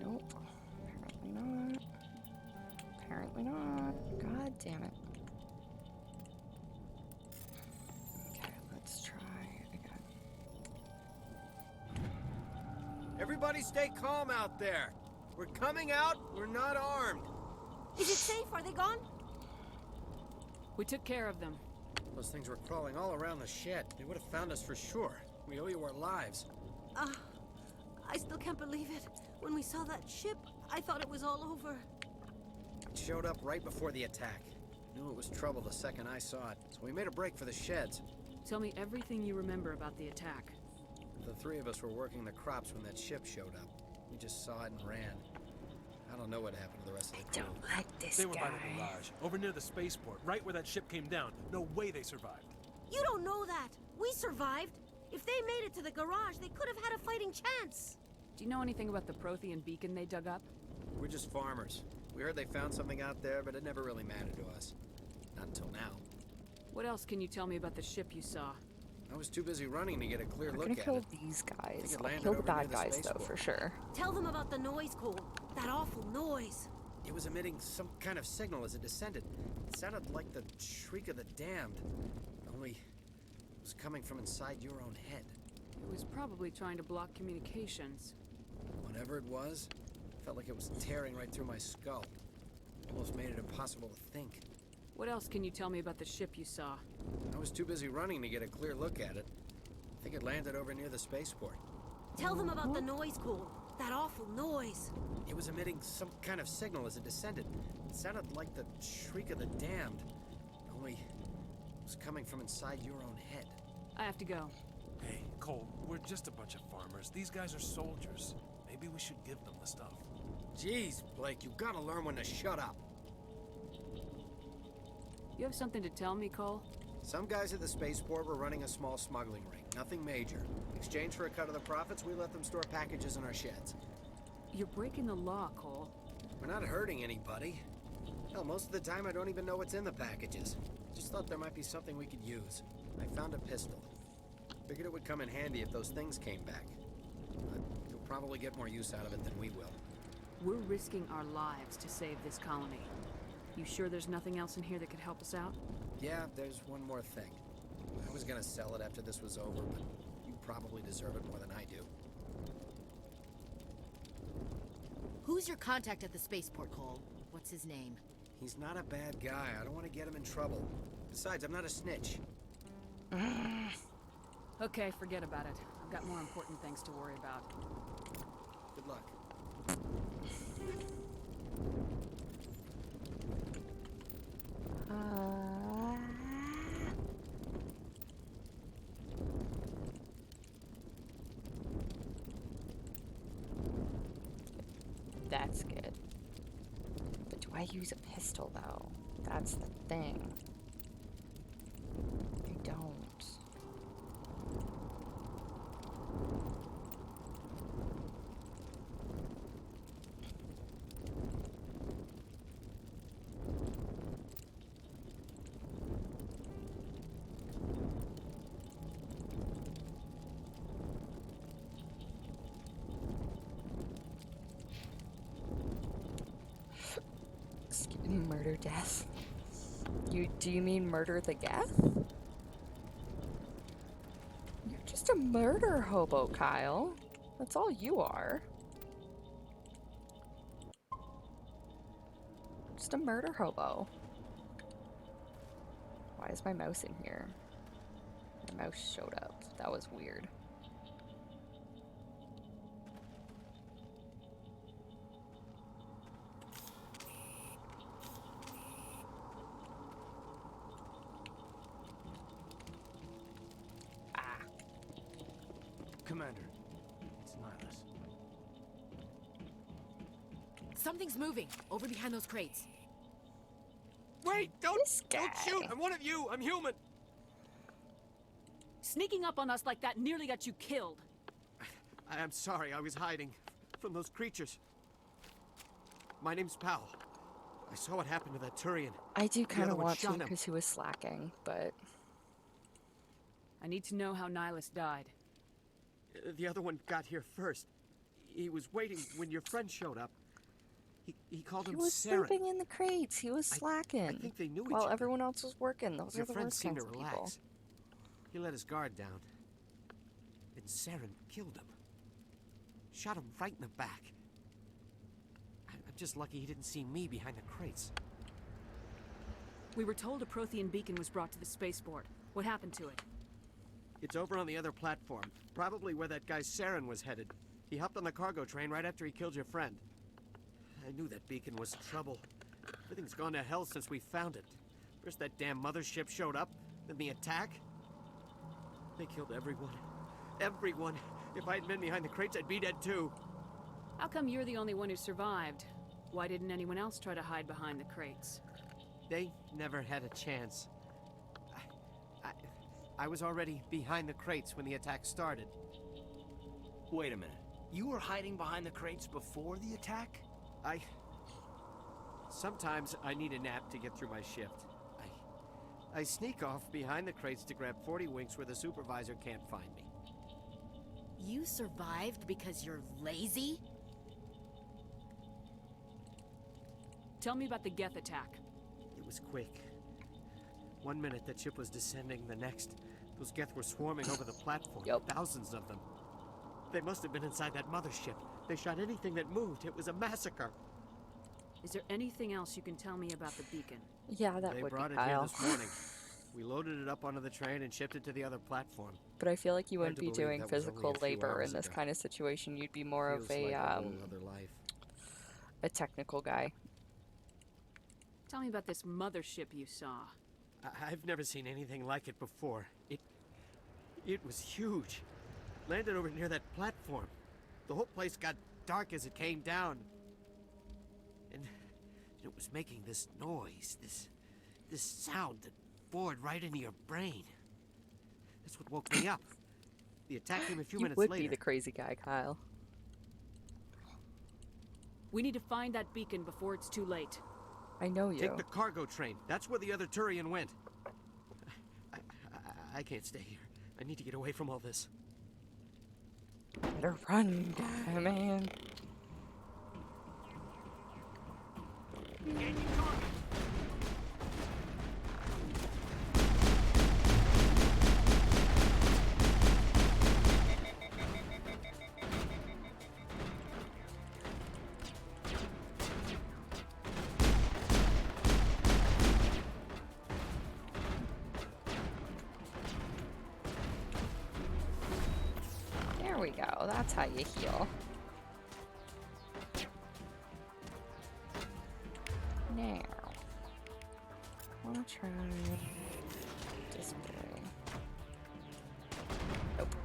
Nope. Apparently not. Apparently not. God damn it. Okay, let's try again. Everybody stay calm out there. We're coming out, we're not armed. Is it safe? Are they gone? We took care of them. Those things were crawling all around the shed. They would have found us for sure. We owe you our lives. I still can't believe it. When we saw that ship, I thought it was all over. It showed up right before the attack. Knew it was trouble the second I saw it, so we made a break for the sheds. Tell me everything you remember about the attack. The three of us were working the crops when that ship showed up. We just saw it and ran. I don't know what happened to the rest of the crew. Don't like this They were guy. by the garage, over near the spaceport, right where that ship came down. No way they survived. You don't know that. We survived. If they made it to the garage, they could have had a fighting chance. Do you know anything about the Prothean beacon they dug up? We're just farmers. We heard they found something out there, but it never really mattered to us. Not until now. What else can you tell me about the ship you saw? I was too busy running to get a clear We're look gonna at kill it. these I guys. think it I'll landed kill the over near bad the guys though, spaceport. for sure. Tell them about the noise, Cole. That awful noise. It was emitting some kind of signal as it descended. It sounded like the shriek of the damned. Only it was coming from inside your own head. It was probably trying to block communications. Whatever it was, felt like it was tearing right through my skull. Almost made it impossible to think. What else can you tell me about the ship you saw? I was too busy running to get a clear look at it. I think it landed over near the spaceport. Tell them about the noise, Cole. That awful noise. It was emitting some kind of signal as it descended. It sounded like the shriek of the damned. Only it was coming from inside your own head. I have to go. Hey, Cole, we're just a bunch of farmers. These guys are soldiers. Maybe we should give them the stuff. Jeez, Blake, you gotta learn when to shut up. You have something to tell me, Cole? Some guys at the spaceport were running a small smuggling ring. Nothing major. In exchange for a cut of the profits, we let them store packages in our sheds. You're breaking the law, Cole. We're not hurting anybody. Hell, most of the time I don't even know what's in the packages. Just thought there might be something we could use. I found a pistol. Figured it would come in handy if those things came back. But you'll probably get more use out of it than we will. We're risking our lives to save this colony. You sure there's nothing else in here that could help us out? Yeah, there's one more thing. I was gonna sell it after this was over, but you probably deserve it more than I do. Who's your contact at the spaceport, Cole? What's his name? He's not a bad guy. I don't want to get him in trouble. Besides, I'm not a snitch. Okay, forget about it. I've got more important things to worry about. Good luck. That's good. But do I use a pistol though? That's the thing. I don't. Murder death. Do you mean murder the Geth? You're just a murder hobo, Kyle. That's all you are. Just a murder hobo. Why is my mouse in here? My mouse showed up. That was weird. Commander, it's Nihilus. Something's moving over behind those crates. Wait! Don't shoot! I'm one of you! I'm human! Sneaking up on us like that nearly got you killed. I'm sorry, I was hiding from those creatures. My name's Powell. I saw what happened to that Turian. I do kind of want to shot him. because he was slacking, but I need to know how Nihilus died. The other one got here first. He was waiting when your friend showed up. He called him he was Saren. sleeping in the crates. He was slacking. I think they knew each while other. everyone else was working. Those Your are the friend worst seemed kinds to of people. relax. He let his guard down. And Saren killed him. Shot him right in the back. I'm just lucky he didn't see me behind the crates. We were told a Prothean beacon was brought to the spaceport. What happened to it? It's over on the other platform. Probably where that guy Saren was headed. He hopped on the cargo train right after he killed your friend. I knew that beacon was trouble. Everything's gone to hell since we found it. First that damn mothership showed up, then the attack. They killed everyone. Everyone. If I had been behind the crates, I'd be dead too. How come you're the only one who survived? Why didn't anyone else try to hide behind the crates? They never had a chance. I was already behind the crates when the attack started. Wait a minute. You were hiding behind the crates before the attack? Sometimes I need a nap to get through my shift. I sneak off behind the crates to grab 40 winks where the supervisor can't find me. You survived because you're lazy? Tell me about the Geth attack. It was quick. 1 minute the ship was descending, the next, those Geth were swarming over the platform. Thousands of them. They must have been inside that mothership. They shot anything that moved. It was a massacre. Is there anything else you can tell me about the beacon? Yeah, that They would brought be it here Kyle. this morning. We loaded it up onto the train and shipped it to the other platform. But I feel like you Hard wouldn't to be believe doing that was only physical a few labor hours in this ago. kind of situation. You'd be more Feels of a like a whole other life. a technical guy. Tell me about this mothership you saw. I've never seen anything like it before. It was huge. Landed over near that platform. The whole place got dark as it came down. And it was making this noise, this sound that bored right into your brain. That's what woke me up. The attack came a few You minutes would later. be the crazy guy, Kyle. We need to find that beacon before it's too late. I know you. Take the cargo train. That's where the other Turian went. I can't stay here. I need to get away from all this. Better run, guy, man. we go. That's how you heal. Now, I want to try display. Nope.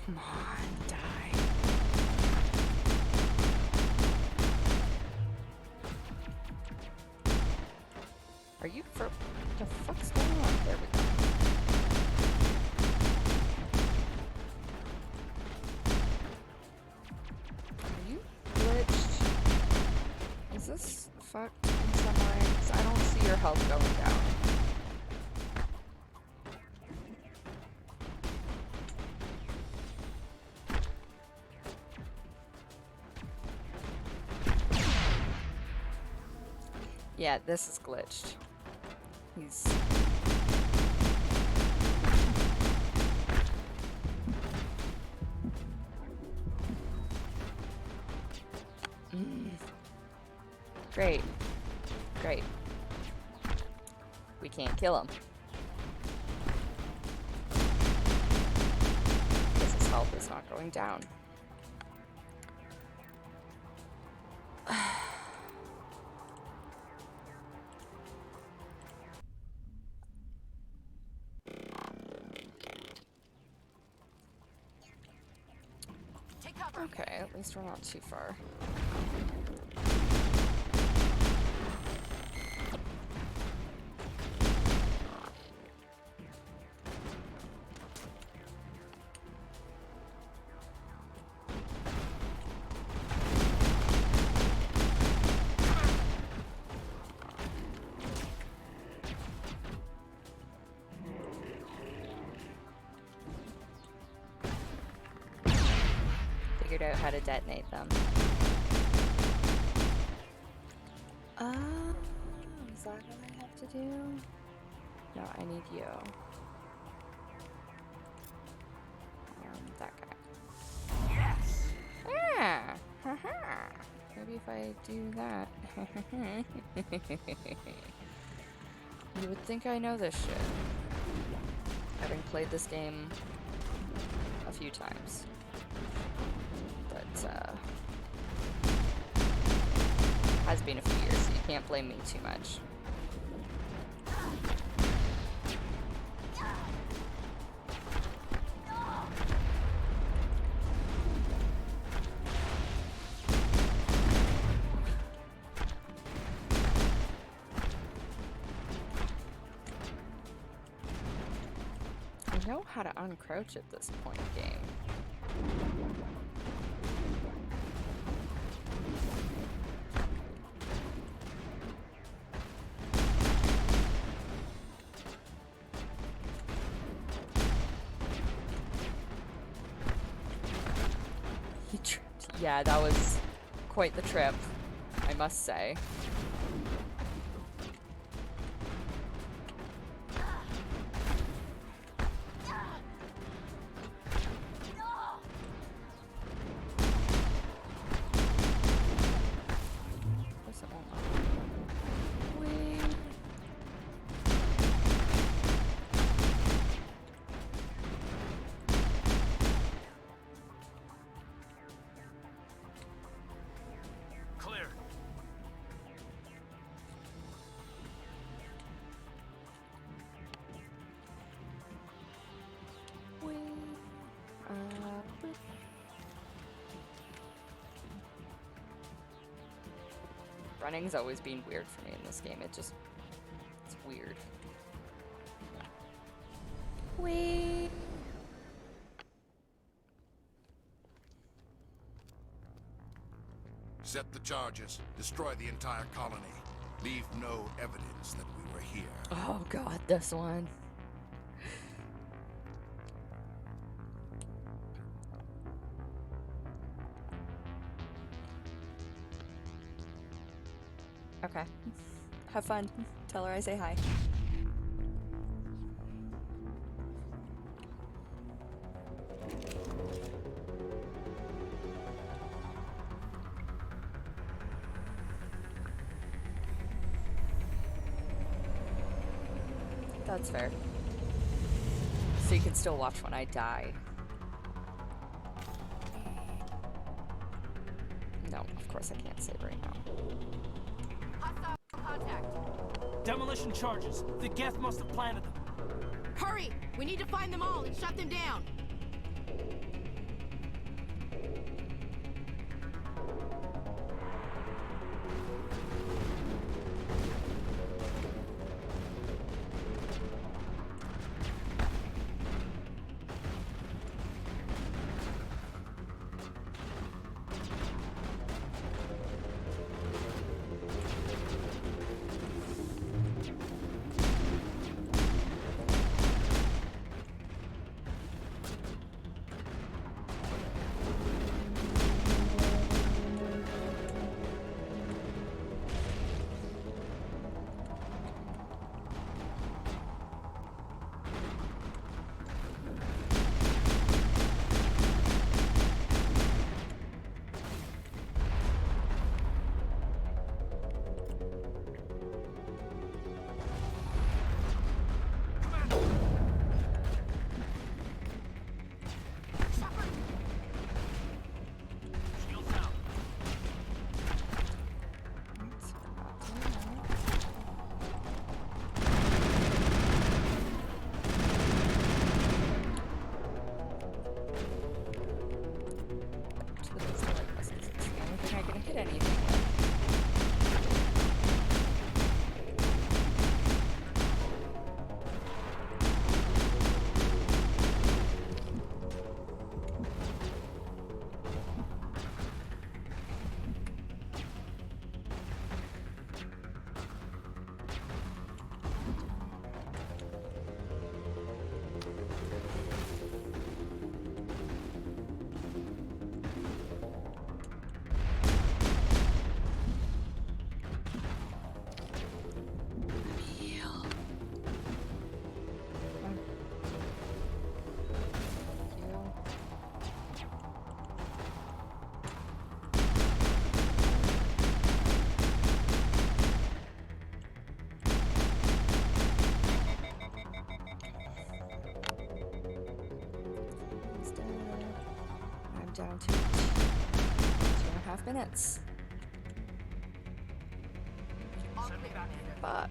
Come on, die. Are you for what the fuck's going on? There we go. Are you glitched? Is this fucked in some way? 'Cause I don't see your health going down. Yeah, this is glitched. He's... Great. Great. We can't kill him. Because his health is not going down. Okay, at least we're not too far. Figured out how to detonate them. Is that what I have to do? No, I need you. That guy. Yes! Ah! Haha! Maybe if I do that. You would think I know this shit. Having played this game a few times. But, has been a few years, so you can't blame me too much. I know how to uncrouch at this point in the game. Yeah, that was quite the trip, I must say. Running's always been weird for me in this game. It's weird. Whee! Set the charges. Destroy the entire colony. Leave no evidence that we were here. Oh god, this one. Okay. Have fun. Tell her I say hi. That's fair. So you can still watch when I die. No, of course I can't save right now. Hostile contact. Demolition charges. The Geth must have planted them. Hurry! We need to find them all and shut them down. Down to 2.5 minutes. Fuck.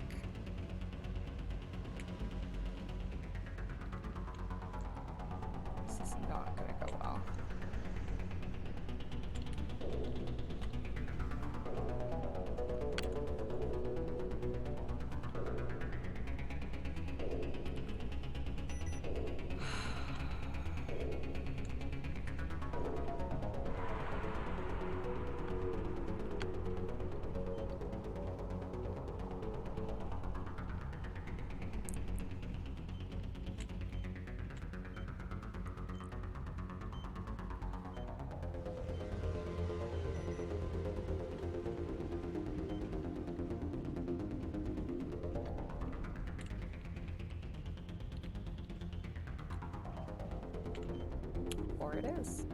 This is not gonna go well. Or it is.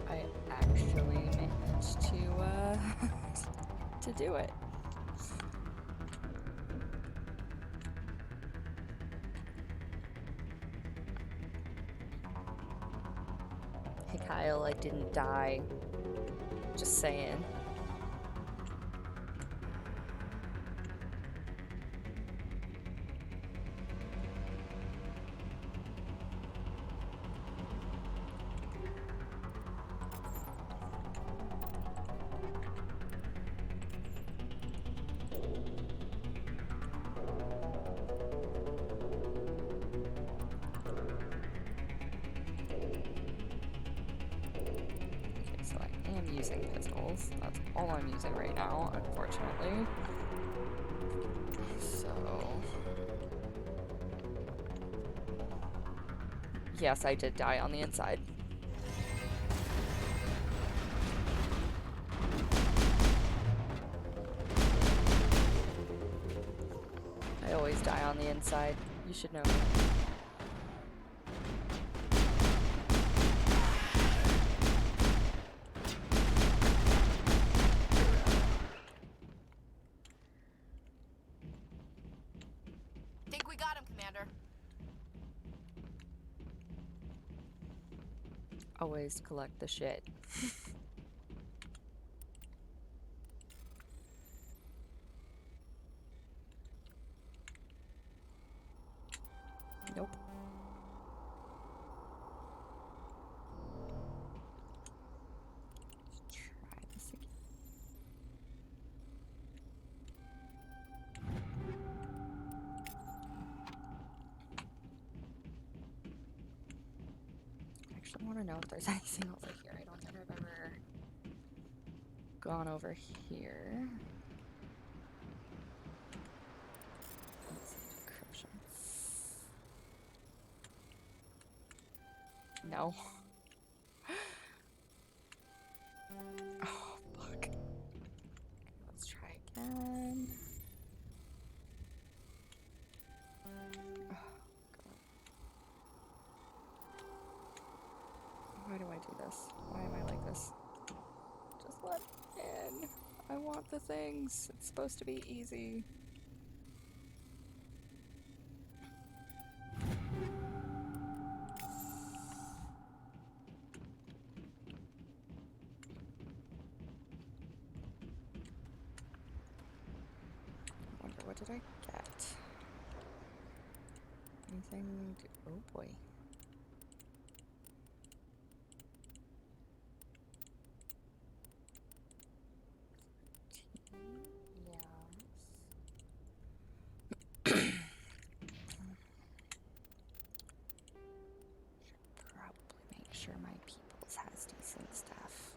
I actually managed to do it. Hey Kyle, I didn't die. Just saying. Using pistols. That's all I'm using right now, unfortunately. So... yes, I did die on the inside. inside. You should know that. Think we got him, Commander. Always collect the shit. Nope. Let's try this again. I actually want to know if there's anything over here. I don't think I've ever gone over here. Let's see, decryption. No. Oh, fuck. Okay, let's try again. Oh, God. Why do I do this? Why am I like this? Just let me in. I want the things. It's supposed to be easy. What did I get? Anything? Oh boy. Yes. Should probably make sure my people's has decent stuff.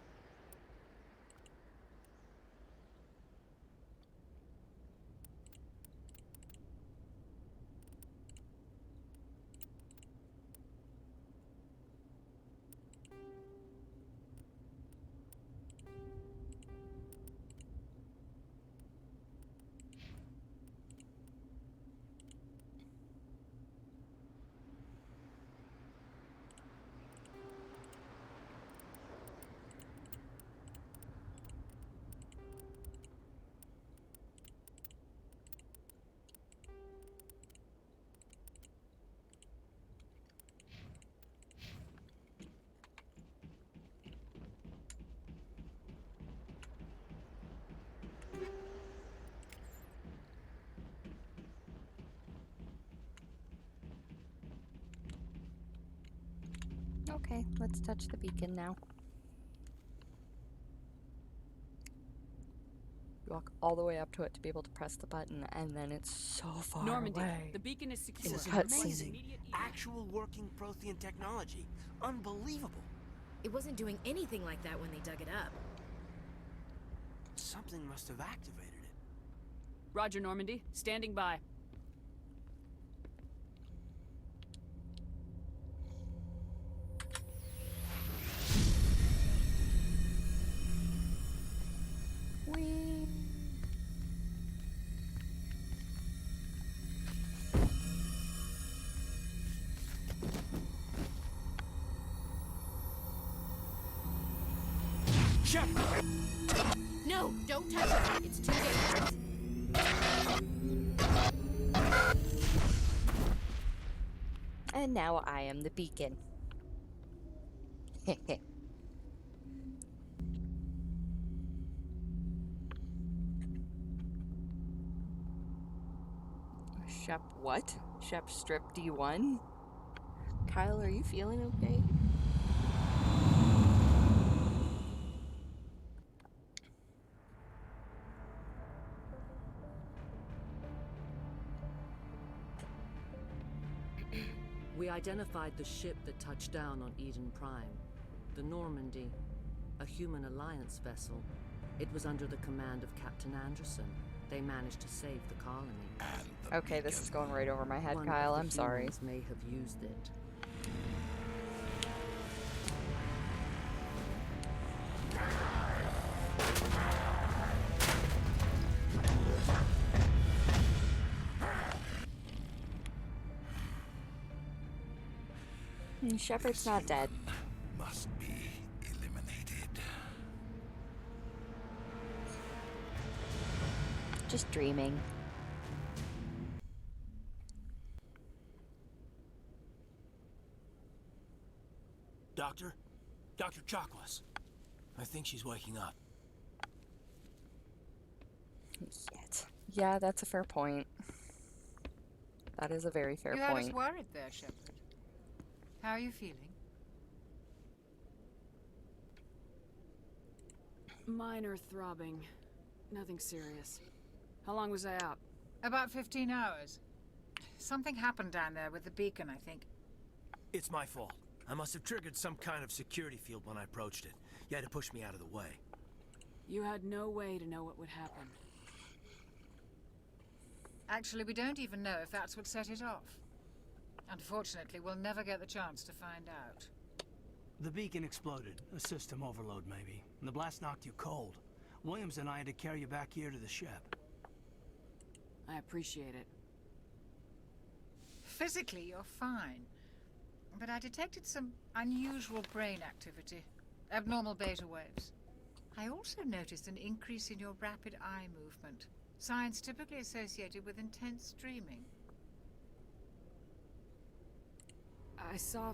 Okay, let's touch the beacon now. You walk all the way up to it to be able to press the button, and then it's so far Normandy, away. the beacon is secure. This is amazing. Actual working Prothean technology. Unbelievable. It wasn't doing anything like that when they dug it up. Something must have activated it. Roger, Normandy. Standing by. Whee! Shep! No, don't touch it. It's too dangerous. And now I am the beacon. Shep what? Shep strip D1? Kyle, are you feeling okay? We identified the ship that touched down on Eden Prime. The Normandy. A human alliance vessel. It was under the command of Captain Anderson. They managed to save the colony. Okay, this is going right over my head, One Kyle. of the I'm sorry. humans may have used it. Shepard's not dead. Must be eliminated. Just dreaming. Doctor? Dr. Chakwas. I think she's waking up. Yet. Yeah, that's a fair point. That is a very fair You had us point. worried there, Shepard. How are you feeling? Minor throbbing. Nothing serious. How long was I out? About 15 hours. Something happened down there with the beacon, I think. It's my fault. I must have triggered some kind of security field when I approached it. You had to push me out of the way. You had no way to know what would happen. Actually, we don't even know if that's what set it off. Unfortunately, we'll never get the chance to find out. The beacon exploded. A system overload, maybe. And the blast knocked you cold. Williams and I had to carry you back here to the ship. I appreciate it. Physically, you're fine. But I detected some unusual brain activity. Abnormal beta waves. I also noticed an increase in your rapid eye movement. Signs typically associated with intense dreaming. I saw...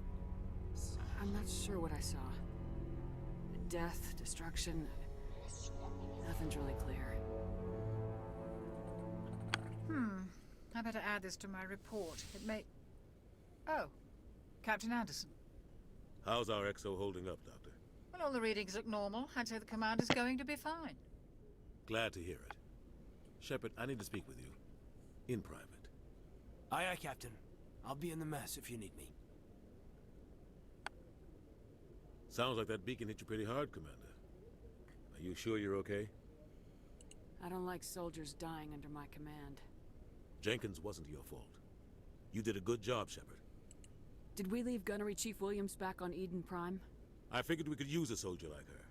I'm not sure what I saw. Death, destruction... Nothing's really clear. I better add this to my report. It may... Oh, Captain Anderson. How's our XO holding up, Doctor? Well, all the readings look normal. I'd say the commander's going to be fine. Glad to hear it. Shepard, I need to speak with you. In private. Aye, aye, Captain. I'll be in the mess if you need me. Sounds like that beacon hit you pretty hard, Commander. Are you sure you're okay? I don't like soldiers dying under my command. Jenkins wasn't your fault. You did a good job, Shepard. Did we leave Gunnery Chief Williams back on Eden Prime? I figured we could use a soldier like her.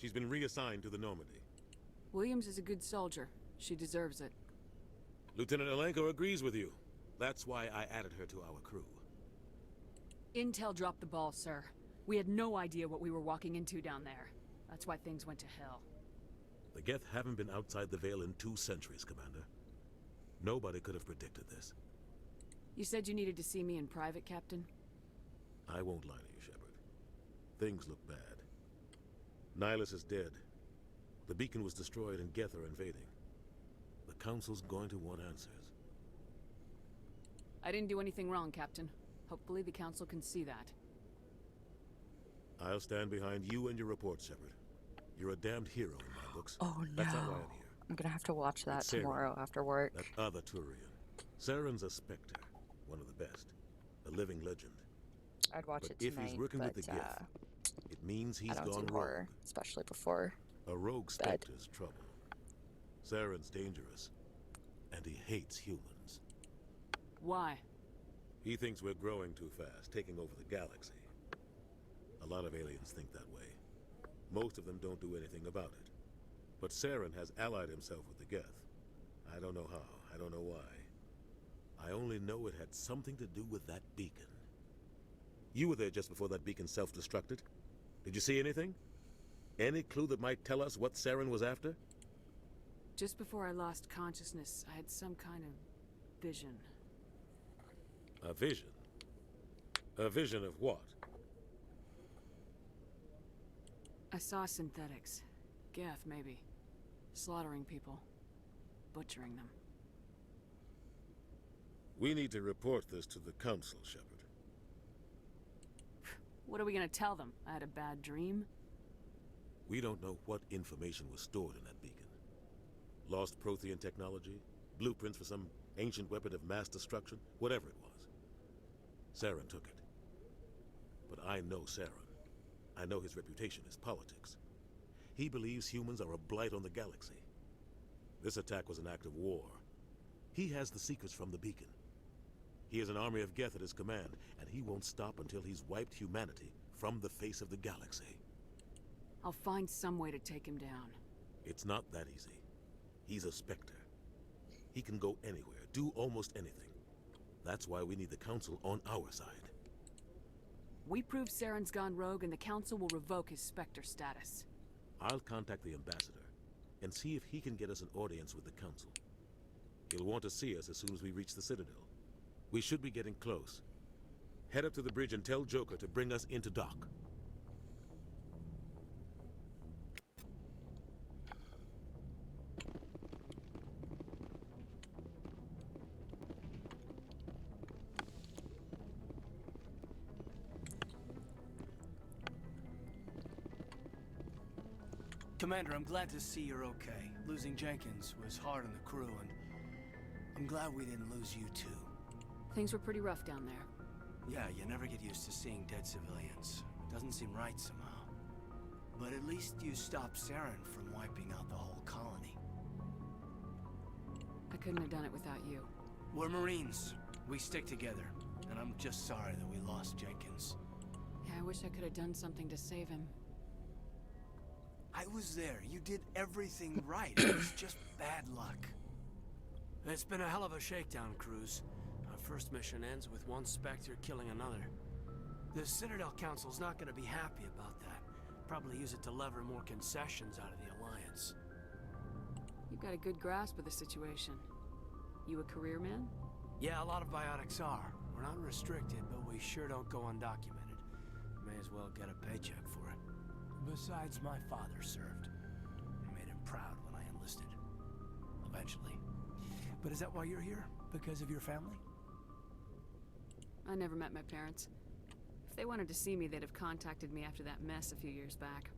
She's been reassigned to the Normandy. Williams is a good soldier. She deserves it. Lieutenant Alenko agrees with you. That's why I added her to our crew. Intel dropped the ball, sir. We had no idea what we were walking into down there. That's why things went to hell. The Geth haven't been outside the Veil in 2 centuries, Commander. Nobody could have predicted this. You said you needed to see me in private, Captain? I won't lie to you, Shepard. Things look bad. Nihilus is dead. The beacon was destroyed and Geth are invading. The Council's going to want answers. I didn't do anything wrong, Captain. Hopefully the Council can see that. I'll stand behind you and your report, Shepard. You're a damned hero in my books. Oh no. That's not why I'm here. I'm gonna have to watch that It's Saren, tomorrow after work. That other Turian. Saren's a Spectre, one of the best. A living legend. I'd watch But it tonight, if he's working but with the Geth, it means he's I don't gone do rogue. horror, especially before A rogue bed. Spectre's trouble. Saren's dangerous, and he hates humans. Why? He thinks we're growing too fast, taking over the galaxy. A lot of aliens think that way. Most of them don't do anything about it. But Saren has allied himself with the Geth. I don't know how, I don't know why. I only know it had something to do with that beacon. You were there just before that beacon self-destructed. Did you see anything? Any clue that might tell us what Saren was after? Just before I lost consciousness, I had some kind of vision. A vision? A vision of what? I saw synthetics. Geth, maybe. Slaughtering people. Butchering them. We need to report this to the Council, Shepard. What are we gonna tell them? I had a bad dream? We don't know what information was stored in that beacon. Lost Prothean technology? Blueprints for some ancient weapon of mass destruction? Whatever it was. Saren took it. But I know Saren. I know his reputation is politics. He believes humans are a blight on the galaxy. This attack was an act of war. He has the secrets from the beacon. He has an army of Geth at his command, and he won't stop until he's wiped humanity from the face of the galaxy. I'll find some way to take him down. It's not that easy. He's a Spectre. He can go anywhere, do almost anything. That's why we need the Council on our side. We prove Saren's gone rogue and the Council will revoke his Spectre status. I'll contact the ambassador and see if he can get us an audience with the Council. He'll want to see us as soon as we reach the Citadel. We should be getting close. Head up to the bridge and tell Joker to bring us into dock. Commander, I'm glad to see you're okay. Losing Jenkins was hard on the crew, and I'm glad we didn't lose you too. Things were pretty rough down there. Yeah, you never get used to seeing dead civilians. Doesn't seem right somehow. But at least you stopped Saren from wiping out the whole colony. I couldn't have done it without you. We're Marines. We stick together. And I'm just sorry that we lost Jenkins. Yeah, I wish I could have done something to save him. I was there. You did everything right. It was just bad luck. It's been a hell of a shakedown, Cruz. Our first mission ends with one Spectre killing another. The Citadel Council's not going to be happy about that. Probably use it to lever more concessions out of the Alliance. You've got a good grasp of the situation. You a career man? Yeah, a lot of biotics are. We're not restricted, but we sure don't go undocumented. May as well get a paycheck for it. Besides, my father served. I made him proud when I enlisted. Eventually. But is that why you're here? Because of your family? I never met my parents. If they wanted to see me, they'd have contacted me after that mess a few years back.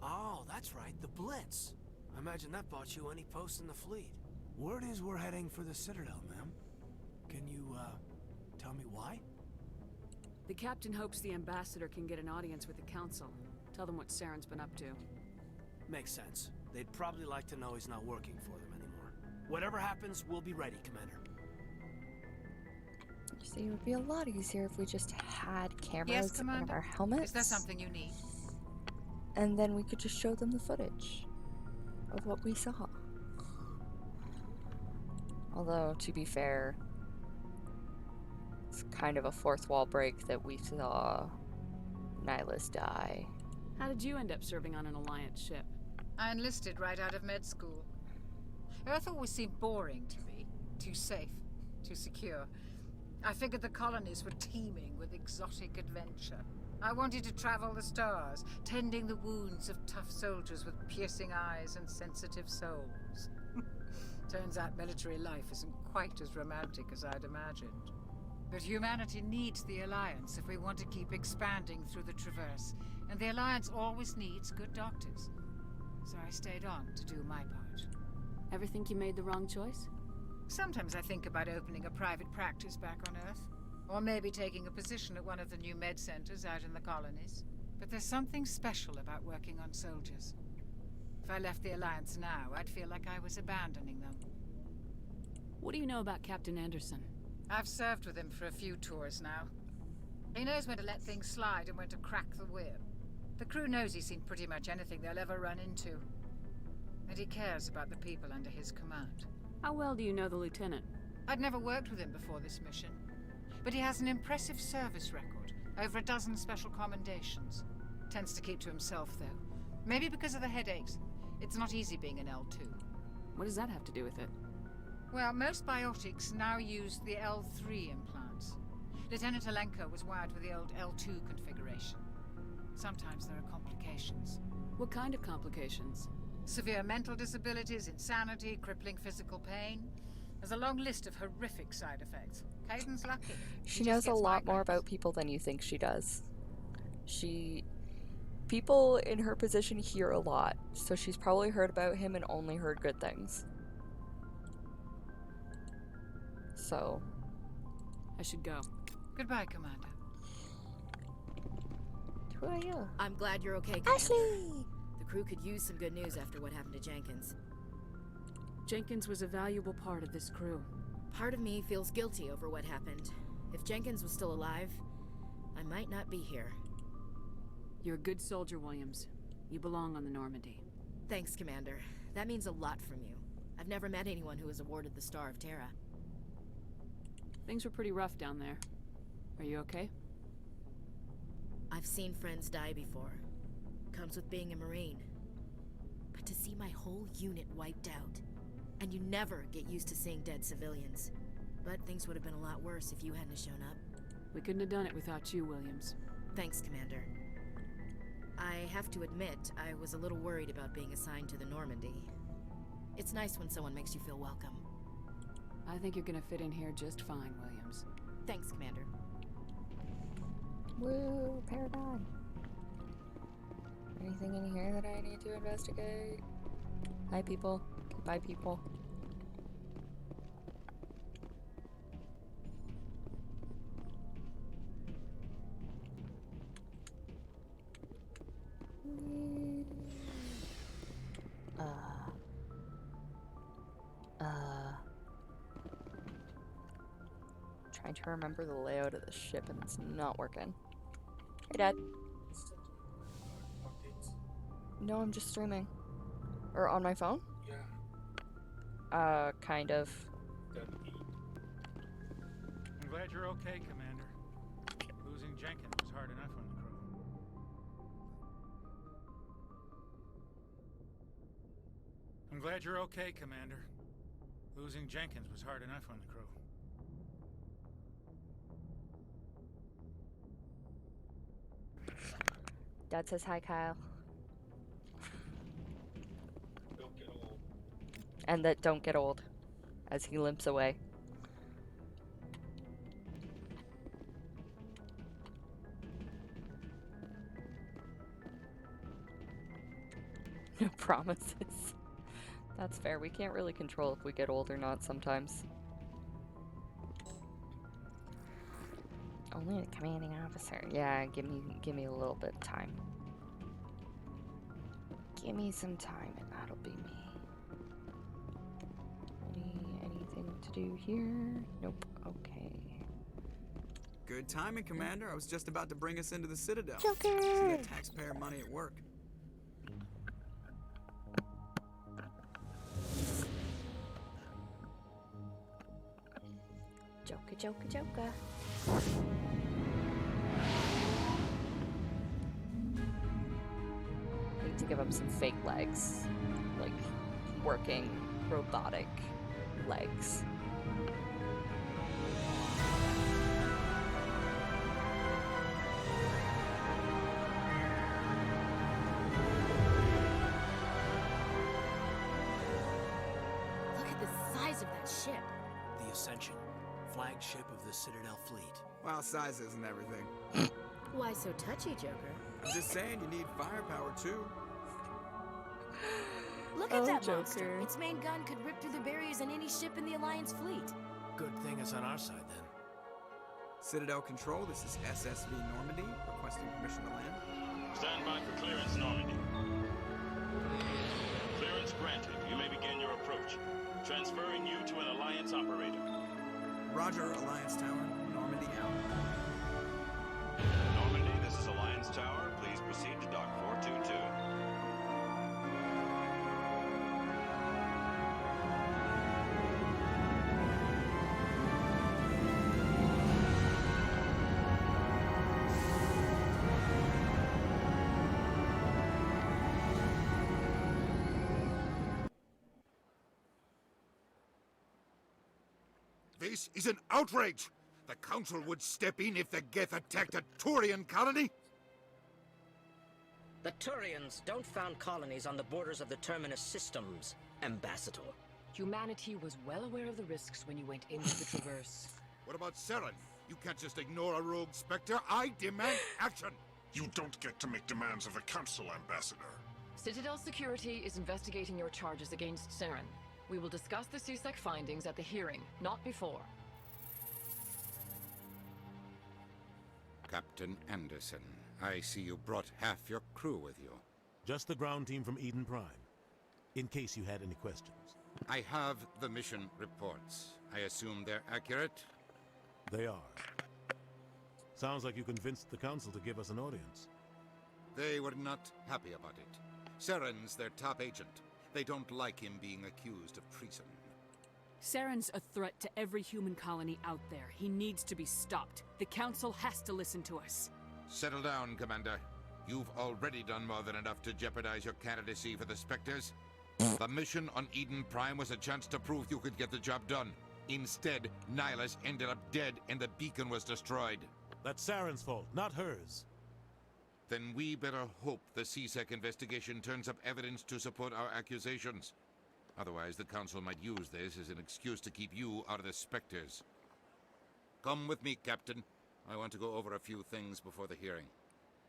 Oh, that's right, the Blitz. I imagine that bought you any post in the fleet. Word is we're heading for the Citadel, ma'am. Can you, tell me why? The captain hopes the ambassador can get an audience with the Council. Tell them what Saren's been up to. Makes sense. They'd probably like to know he's not working for them anymore. Whatever happens, we'll be ready, Commander. You see, it would be a lot easier if we just had cameras Yes, in Commander. our helmets. Is there something you need? And then we could just show them the footage of what we saw. Although, to be fair, it's kind of a fourth wall break that we saw Nihilus die. How did you end up serving on an Alliance ship? I enlisted right out of med school. Earth always seemed boring to me. Too safe, too secure. I figured the colonies were teeming with exotic adventure. I wanted to travel the stars, tending the wounds of tough soldiers with piercing eyes and sensitive souls. Turns out military life isn't quite as romantic as I'd imagined. But humanity needs the Alliance if we want to keep expanding through the Traverse, and the Alliance always needs good doctors. So I stayed on to do my part. Ever think you made the wrong choice? Sometimes I think about opening a private practice back on Earth, or maybe taking a position at one of the new med centers out in the colonies. But there's something special about working on soldiers. If I left the Alliance now, I'd feel like I was abandoning them. What do you know about Captain Anderson? I've served with him for a few tours now. He knows when to let things slide and when to crack the whip. The crew knows he's seen pretty much anything they'll ever run into. And he cares about the people under his command. How well do you know the Lieutenant? I'd never worked with him before this mission. But he has an impressive service record. Over a dozen special commendations. Tends to keep to himself, though. Maybe because of the headaches. It's not easy being an L2. What does that have to do with it? Well, most biotics now use the L3 implants. Lieutenant Alenko was wired with the old L2 configuration. Sometimes there are complications. What kind of complications? Severe mental disabilities, insanity, crippling physical pain. There's a long list of horrific side effects. Kaiden's lucky. She knows a lot more about people than you think she does. People in her position hear a lot, so she's probably heard about him and only heard good things. So, I should go. Goodbye, Commander. Who are you? I'm glad you're okay, Commander. Ashley! The crew could use some good news after what happened to Jenkins. Jenkins was a valuable part of this crew. Part of me feels guilty over what happened. If Jenkins was still alive, I might not be here. You're a good soldier, Williams. You belong on the Normandy. Thanks, Commander. That means a lot from you. I've never met anyone who was awarded the Star of Terra. Things were pretty rough down there. Are you okay? I've seen friends die before. Comes with being a Marine. But to see my whole unit wiped out, and you never get used to seeing dead civilians. But things would have been a lot worse if you hadn't shown up. We couldn't have done it without you, Williams. Thanks, Commander. I have to admit, I was a little worried about being assigned to the Normandy. It's nice when someone makes you feel welcome. I think you're gonna fit in here just fine, Williams. Thanks, Commander. Woo, Paragon. Anything in here that I need to investigate? Hi, people. Bye, people. Trying to remember the layout of the ship and it's not working. Hey, Dad. No, I'm just streaming. Or on my phone? Yeah. Kind of. I'm glad you're okay, Commander. Losing Jenkins was hard enough on the crew. I'm glad you're okay, Commander. Losing Jenkins was hard enough on the crew. Dad says hi, Kyle. And that don't get old, as he limps away. No promises. That's fair. We can't really control if we get old or not sometimes. Only the commanding officer. Yeah, give me a little bit of time. Give me some time and that'll be me. Anything to do here? Nope. Okay. Good timing, Commander. I was just about to bring us into the Citadel. Joker! See that taxpayer money at work. Joker. Need to give him some fake legs. Like, working, robotic legs. Look at the size of that ship. The Ascension, flagship of the Citadel fleet. Well, size isn't everything. Why so touchy, Joker? I'm just saying you need firepower, too. Look at that Joker. monster. Its main gun could rip through the barriers in any ship in the Alliance fleet. Good thing it's on our side, then. Citadel Control, this is SSV Normandy, requesting permission to land. Stand by for clearance, Normandy. Clearance granted. You may begin your approach. Transferring you to an Alliance operator. Roger, Alliance Tower. Normandy out. Normandy, this is Alliance Tower. Please proceed to Dock 422. This is an outrage! The Council would step in if the Geth attacked a Turian colony? The Turians don't found colonies on the borders of the Terminus systems, Ambassador. Humanity was well aware of the risks when you went into the Traverse. What about Saren? You can't just ignore a rogue Spectre. I demand action! You don't get to make demands of the Council, Ambassador. Citadel Security is investigating your charges against Saren. We will discuss the CSEC findings at the hearing, not before. Captain Anderson, I see you brought half your crew with you. Just the ground team from Eden Prime, in case you had any questions. I have the mission reports. I assume they're accurate? They are. Sounds like you convinced the Council to give us an audience. They were not happy about it. Saren's their top agent. They don't like him being accused of treason. Saren's a threat to every human colony out there. He needs to be stopped. The Council has to listen to us. Settle down, Commander. You've already done more than enough to jeopardize your candidacy for the Spectres. The mission on Eden Prime was a chance to prove you could get the job done. Instead, Nihilus ended up dead and the beacon was destroyed. That's Saren's fault, not hers. Then we better hope the CSEC investigation turns up evidence to support our accusations. Otherwise, the Council might use this as an excuse to keep you out of the Spectres. Come with me, Captain. I want to go over a few things before the hearing.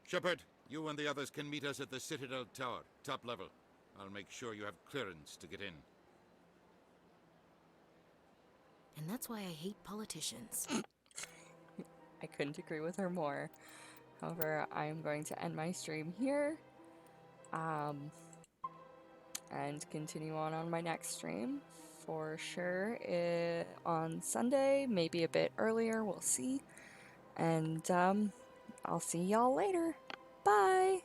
Shepard, you and the others can meet us at the Citadel Tower, top level. I'll make sure you have clearance to get in. And that's why I hate politicians. I couldn't agree with her more. However, I'm going to end my stream here. And continue on my next stream. For sure, on Sunday, maybe a bit earlier, we'll see. And, I'll see y'all later. Bye!